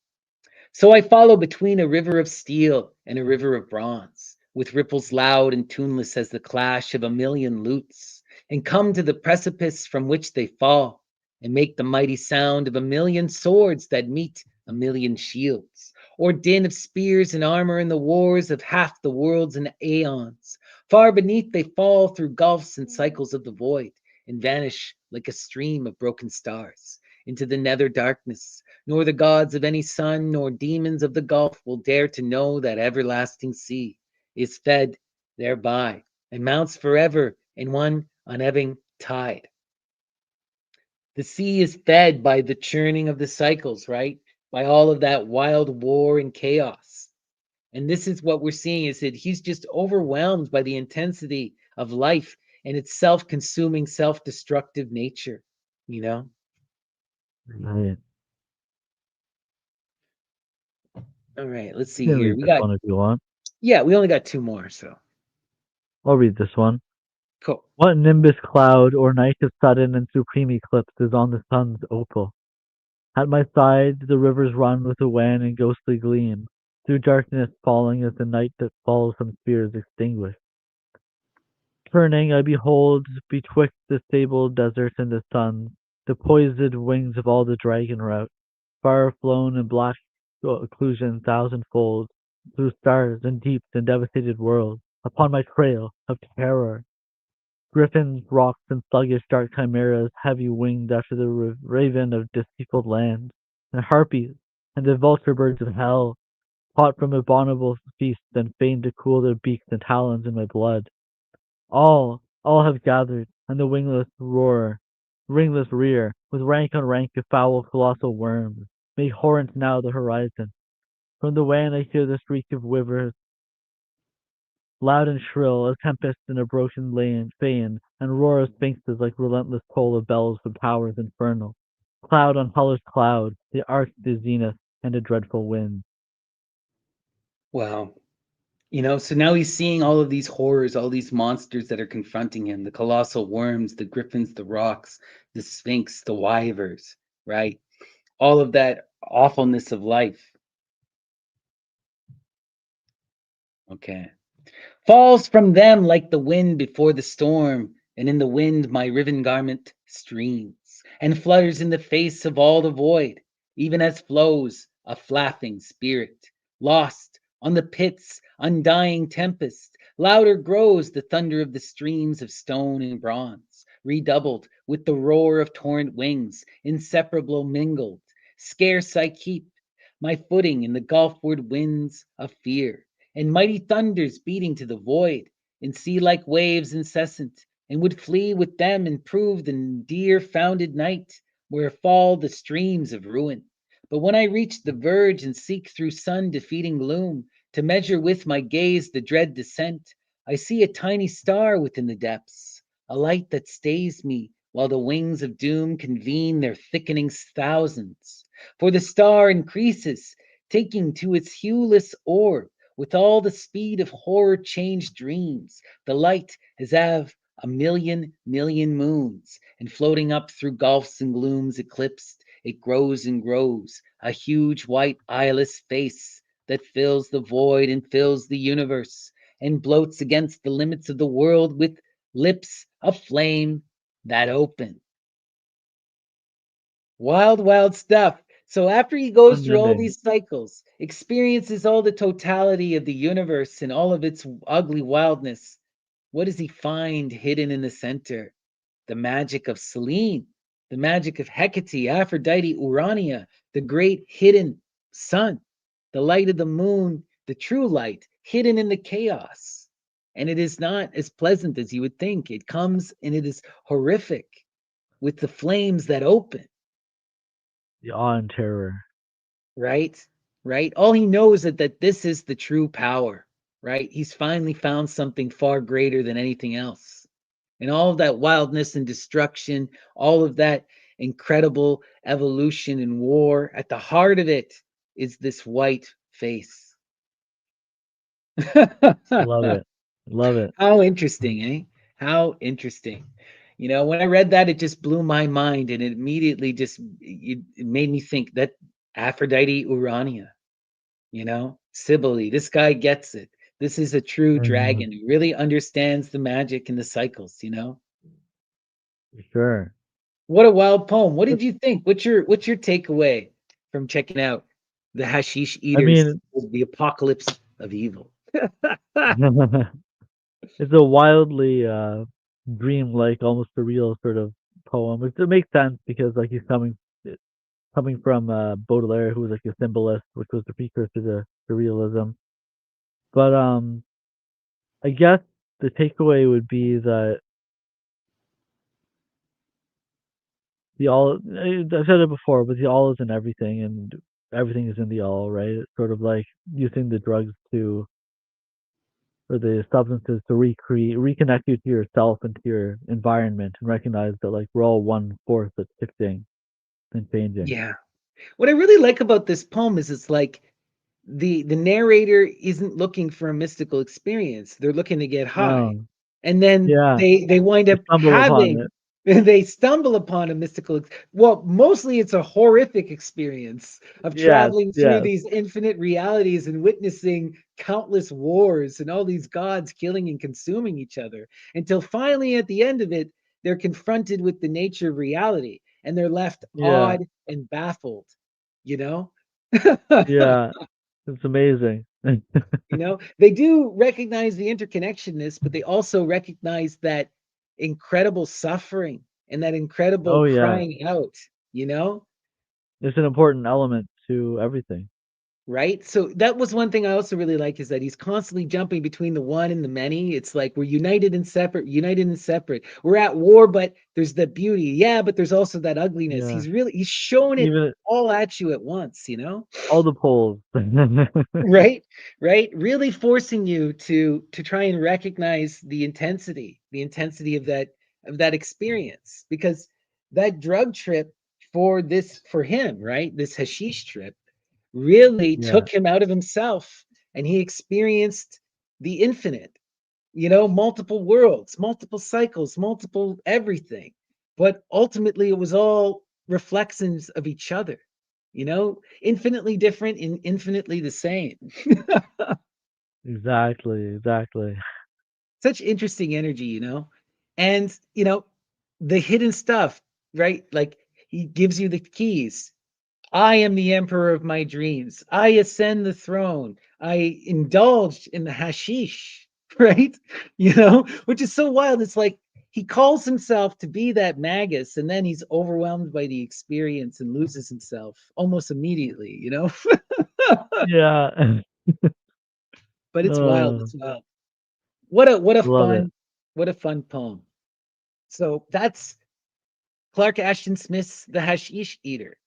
So I follow between a river of steel and a river of bronze, with ripples loud and tuneless as the clash of a million lutes, and come to the precipice from which they fall, and make the mighty sound of a million swords that meet a million shields, or din of spears and armor in the wars of half the worlds and aeons. Far beneath they fall through gulfs and cycles of the void, and vanish like a stream of broken stars into the nether darkness, nor the gods of any sun, nor demons of the gulf will dare to know that everlasting sea is fed thereby, and mounts forever in one unebbing tide. The sea is fed by the churning of the cycles, right? By all of that wild war and chaos. And this is what we're seeing, is that he's just overwhelmed by the intensity of life and its self-consuming, self-destructive nature, you know? Right. All right, let's You see can here. read We this got, one if you want. yeah, we only got two more, so I'll read this one. cool. What nimbus cloud or night of sudden and supreme eclipse is on the sun's opal? At my side the rivers run with a wan and ghostly gleam, through darkness falling as the night that falls from spears extinguished. Turning, I behold betwixt the sable desert and the sun the poised wings of all the dragon rout, far flown in black occlusion thousandfold, through stars and deeps and devastated worlds, upon my trail of terror. Griffins, rocks, and sluggish dark chimeras, heavy winged after the raven of dispeopled lands, and harpies, and the vulture birds of hell, hot from abominable feasts, and fain to cool their beaks and talons in my blood. All have gathered, and the ringless rear, with rank on rank of foul colossal worms, make horrent now the horizon. From the wan I hear the shriek of rivers, loud and shrill, a tempest in a broken lane, fane, and roar of sphinxes like relentless toll of bells from towers infernal. Cloud on hellish cloud, the arch the zenith, and a dreadful wind. Wow. So now he's seeing all of these horrors, all these monsters that are confronting him, the colossal worms, the griffins, the rocks, the sphinx, the wyvers, right? All of that awfulness of life. Okay. Falls from them like the wind before the storm, and in the wind my riven garment streams, and flutters in the face of all the void, even as flows a flapping spirit, lost on the pit's undying tempest. Louder grows the thunder of the streams of stone and bronze, redoubled with the roar of torrent wings, inseparable mingled. Scarce I keep my footing in the gulfward winds of fear, and mighty thunders beating to the void, and sea like waves incessant, and would flee with them and prove the dear founded night, where fall the streams of ruin. But when I reach the verge and seek through sun defeating gloom to measure with my gaze the dread descent, I see a tiny star within the depths, a light that stays me while the wings of doom convene their thickening thousands. For the star increases, taking to its hueless orb with all the speed of horror changed dreams. The light as of a million moons, and floating up through gulfs and glooms eclipsed, it grows and grows, a huge white eyeless face that fills the void and fills the universe, and bloats against the limits of the world with lips of flame that open. Wild, wild stuff. So after he goes through all Unending. these cycles, experiences all the totality of the universe and all of its ugly wildness, what does he find hidden in the center? The magic of Selene, the magic of Hecate, Aphrodite, Urania, the great hidden sun, the light of the moon, the true light hidden in the chaos. And it is not as pleasant as you would think. It comes and it is horrific with the flames that open, The awe and terror. right? Right? All he knows is that this is the true power, right? He's finally found something far greater than anything else. And all of that wildness and destruction, all of that incredible evolution and war, at the heart of it is this white face. Love it. Love it. How interesting, eh? How interesting. You know, when I read that, it just blew my mind, and it immediately just it made me think that Aphrodite Urania, you know, Cybele, this guy gets it. This is a true Mhm. dragon who really understands the magic and the cycles, you know. For sure. What a wild poem. What But, did you think? What's your takeaway from checking out the Hashish I Eaters, mean, the apocalypse of evil? it's a wildly dreamlike, almost surreal sort of poem. It makes sense because like he's coming from Baudelaire, who was like a symbolist, which was the precursor to surrealism. But I guess the takeaway would be that the all. I've said it before, but the all is in everything, and everything is in the all, right? It's sort of like using the drugs to or the substances to reconnect you to yourself and to your environment, and recognize that like we're all one force that's shifting and changing. Yeah. What I really like about this poem is it's like the narrator isn't looking for a mystical experience. They're looking to get high. No, And then yeah, they wind you up stumble upon having it. they stumble upon a well, mostly it's a horrific experience of Yes, traveling through yes, these infinite realities and witnessing countless wars and all these gods killing and consuming each other until finally at the end of it they're confronted with the nature of reality and they're left yeah, awed and baffled, you know. yeah. It's amazing. You know, they do recognize the interconnectedness, but they also recognize that incredible suffering and that incredible Oh yeah, crying out, you know, it's an important element to everything. right? So that was one thing I also really like is that he's constantly jumping between the one and the many. It's like we're united and separate, united and separate. We're at war, but there's the beauty. Yeah, but there's also that ugliness. Yeah, He's showing it even all at you at once, you know? all the polls. Right, right, really forcing you to try and recognize the intensity of that experience, because that drug trip for him, right, this hashish trip really Yeah, took him out of himself, and he experienced the infinite, you know, multiple worlds, multiple cycles, multiple everything. But ultimately, it was all reflections of each other, you know, infinitely different and infinitely the same. exactly, exactly. Such interesting energy, you know, and, you know, the hidden stuff, right? Like he gives you the keys. I am the emperor of my dreams. I ascend the throne. I indulged in the hashish, right? You know, which is so wild. It's like he calls himself to be that magus, and then he's overwhelmed by the experience and loses himself almost immediately, you know? Yeah. But it's wild. Oh, It's wild. What a love it. fun poem. So that's Clark Ashton Smith's The Hashish Eater.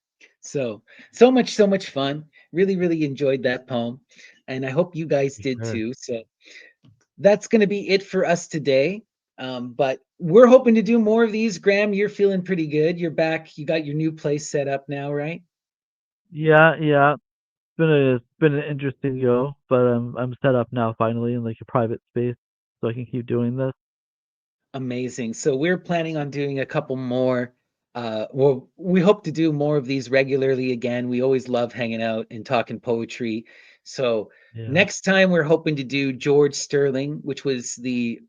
So, so much fun. Really, really enjoyed that poem. And I hope you guys For did sure. too. So, that's going to be it for us today. But we're hoping to do more of these. Graham, you're feeling pretty good. You're back. You got your new place set up now, right? Yeah, yeah. It's been an interesting go, but I'm set up now finally in like a private space so I can keep doing this. Amazing. So we're planning on doing a couple more. Well, we hope to do more of these regularly again. We always love hanging out and talking poetry. So Yeah. next time we're hoping to do George Sterling, which was the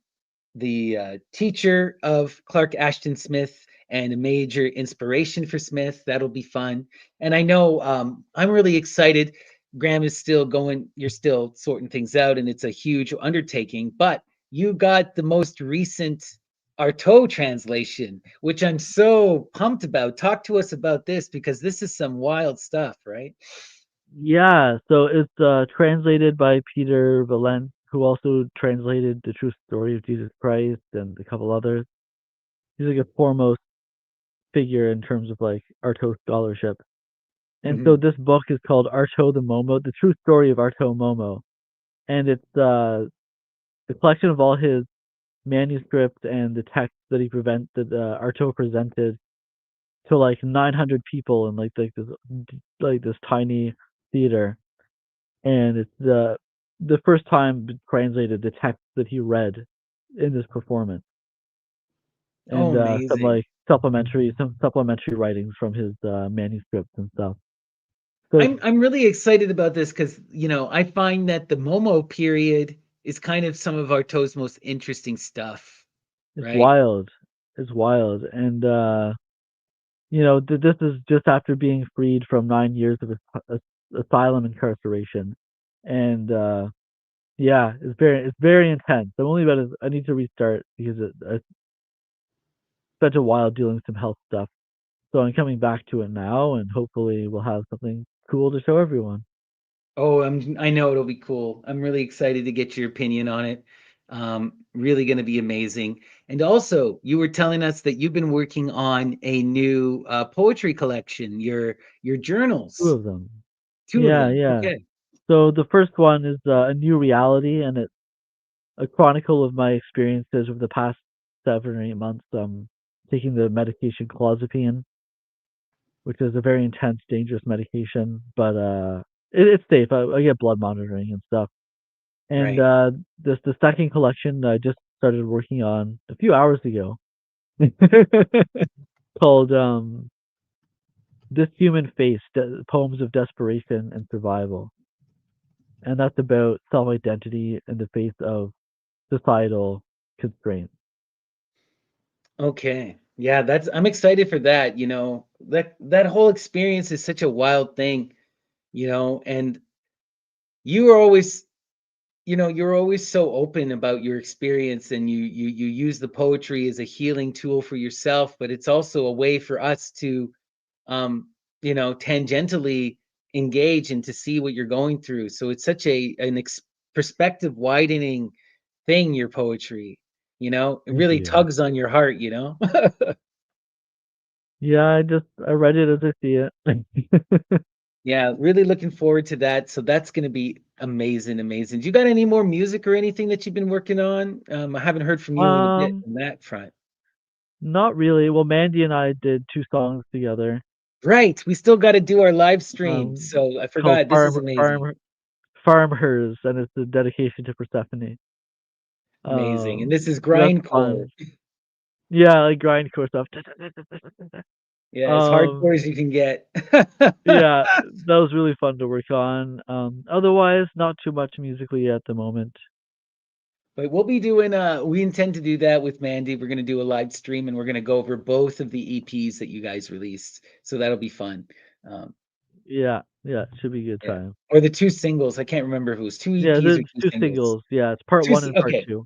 the teacher of Clark Ashton Smith and a major inspiration for Smith. That'll be fun. And I know I'm really excited. Graham is still going, you're still sorting things out, and it's a huge undertaking, but you got the most recent Artaud translation, which I'm so pumped about. Talk to us about this because this is some wild stuff, right? Yeah, so it's translated by Peter Valent, who also translated The True Story of Jesus Christ and a couple others. He's like a foremost figure in terms of like Artaud scholarship. And so Hmm. this book is called Artaud the Momo, The True Story of Artaud Momo. And it's the collection of all his manuscript and the text that Artaud presented to like 900 people in like this tiny theater, and it's the first time translated the text that he read in this performance, Oh, and amazing. some supplementary writings from his manuscripts and stuff. So it's I'm really excited about this because I find that the Momo period is kind of some of Artaud's most interesting stuff, it's right? wild, it's wild, and this is just after being freed from 9 years of asylum incarceration, and yeah, it's very intense. I'm only about I need to restart because I spent a while dealing with some health stuff. So I'm coming back to it now, and hopefully we'll have something cool to show everyone. Oh, I know it'll be cool. I'm really excited to get your opinion on it. Really going to be amazing. And also, you were telling us that you've been working on a new poetry collection, your Two journals, of them. two of Yeah, them. yeah. Okay. So the first one is a new reality, and it's a chronicle of my experiences over the past 7 or 8 months. Taking the medication clozapine, which is a very intense, dangerous medication, but it's safe. I get blood monitoring and stuff. And Right. the second collection I just started working on a few hours ago, called "This Human Face: Poems of Desperation and Survival," and that's about self-identity in the face of societal constraints. Okay. Yeah, that's I'm excited for that, that whole experience is such a wild thing, and you are always, you're always so open about your experience, and you use the poetry as a healing tool for yourself, but it's also a way for us to tangentially engage and to see what you're going through. So it's such perspective widening thing, your poetry, it Thank really you. tugs on your heart. Yeah, I read it as I see it. Yeah, really looking forward to that. So that's going to be amazing, amazing. Do you got any more music or anything that you've been working on? I haven't heard from you in a bit um, on that front. Not really. Well, Mandy and I did two songs together. Right, we still got to do our live stream. Um, So I called forgot. This is amazing, Farm Hers, and it's a dedication to Persephone. amazing. And this is That's grindcore. fun. Yeah, like grindcore stuff. Yeah, as hardcore Um, as you can get. yeah, that was really fun to work on. Otherwise, not too much musically at the moment. But we'll be doing we intend to do that with Mandy. We're gonna do a live stream and we're gonna go over both of the EPs that you guys released. So that'll be fun. Um, Yeah, yeah, should be a good yeah. time. Or the two singles. I can't remember if it was two Yeah, EPs or there's two two singles. singles. Yeah, it's part one and part Okay. two.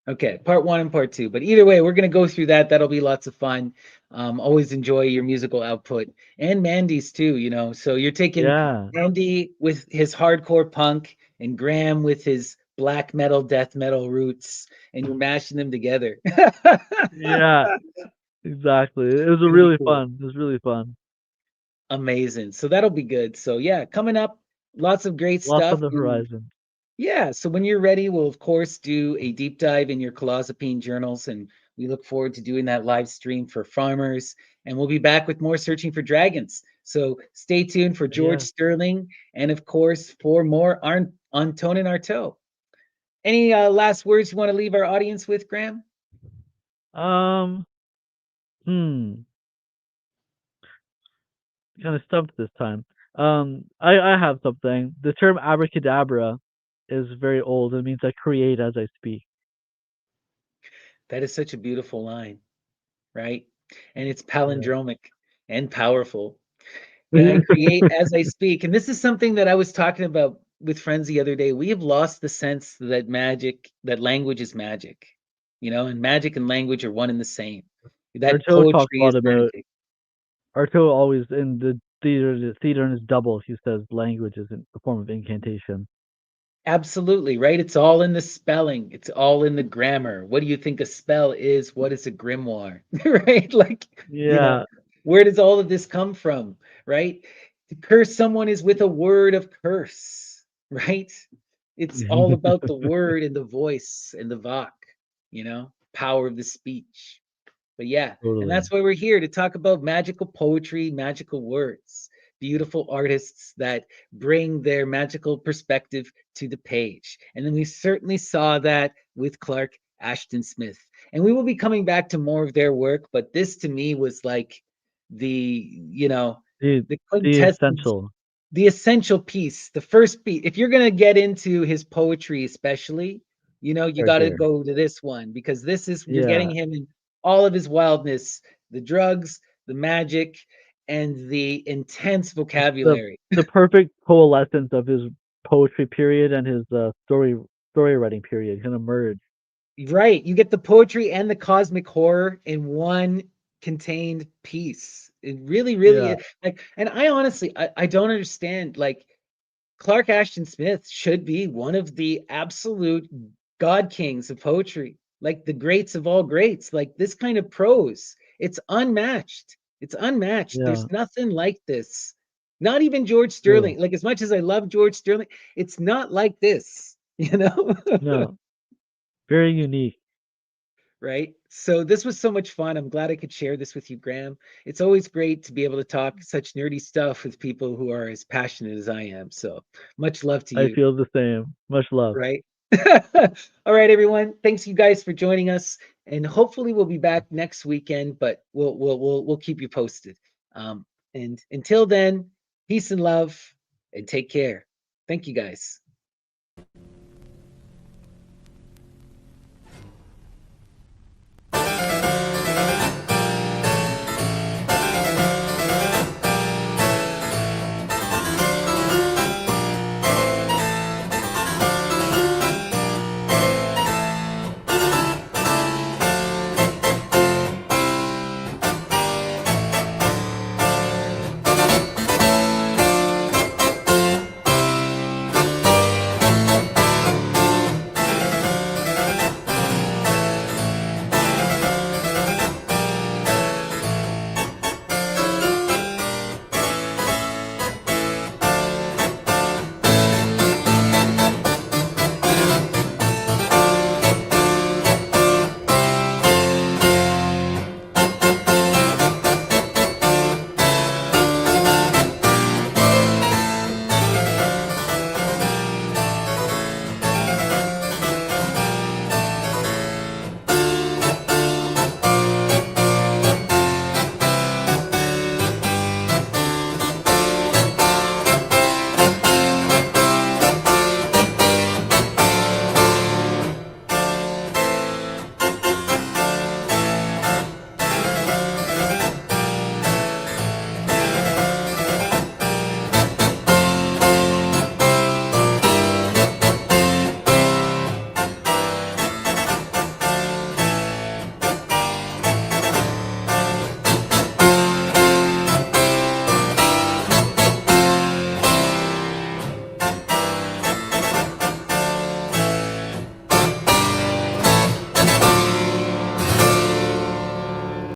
Okay, part one and part two. But either way, we're gonna go through that. That'll be lots of fun. Always enjoy your musical output and Mandy's too. So you're taking Yeah, Mandy with his hardcore punk and Graham with his black metal, death metal roots, and you're mashing them together. yeah, exactly. It was a Gonna be really cool. fun. It was really fun. Amazing. So that'll be good. So yeah, coming up, lots of great Lots on stuff. the And horizon. yeah, so when you're ready, we'll of course do a deep dive in your clozapine journals, and we look forward to doing that live stream for farmers. And we'll be back with more Searching for Dragons. So stay tuned for George Yeah. Sterling, and of course for more Anton and Artaud. Any last words you want to leave our audience with, Graham? Um. Hmm. Kind of stumped this time. I have something. The term abracadabra is very old. It means I create as I speak. That is such a beautiful line, right? And it's Yeah. palindromic and powerful. And I create as I speak. And this is something that I was talking about with friends the other day. We have lost the sense that that language is magic, and magic and language are one and the same. That Arto talks a poetry lot is about magic. Arto always in the theater in his double. He says language is in the form of incantation. Absolutely, right? It's all in the spelling. It's all in the grammar. What do you think a spell is? What is a grimoire? Right? Like, Yeah. where does all of this come from? Right? To curse someone is with a word of curse, right? It's all about the word and the voice and the vok, power of the speech. But yeah, and Totally. that's why we're here to talk about magical poetry, magical words, beautiful artists that bring their magical perspective to the page. And then we certainly saw that with Clark Ashton Smith. And we will be coming back to more of their work, but this to me was like the, The the the quintessence, essential. the essential piece, the first beat. If you're going to get into his poetry, especially, you Right got to there. go to this one because you're getting Yeah. him in all of his wildness, the drugs, the magic, and the intense It's the vocabulary. perfect coalescence of his poetry period and his story writing period kind of merge. Right. You get the poetry and the cosmic horror in one contained piece. It really, really Yeah. is. Like, and I honestly, I don't understand. Like, Clark Ashton Smith should be one of the absolute god kings of poetry, like the greats of all greats. Like this kind of prose, it's unmatched. It's unmatched. Yeah. There's nothing like this. Not even George True. Sterling. Like as much as I love George Sterling, it's not like this, No. Very unique. right? So this was so much fun. I'm glad I could share this with you, Graham. It's always great to be able to talk such nerdy stuff with people who are as passionate as I am. So much love to I you. feel the same. Much love. Right. All right, everyone. Thanks you guys for joining us, and hopefully we'll be back next weekend. But we'll keep you posted. And until then, peace and love, and take care. Thank you guys.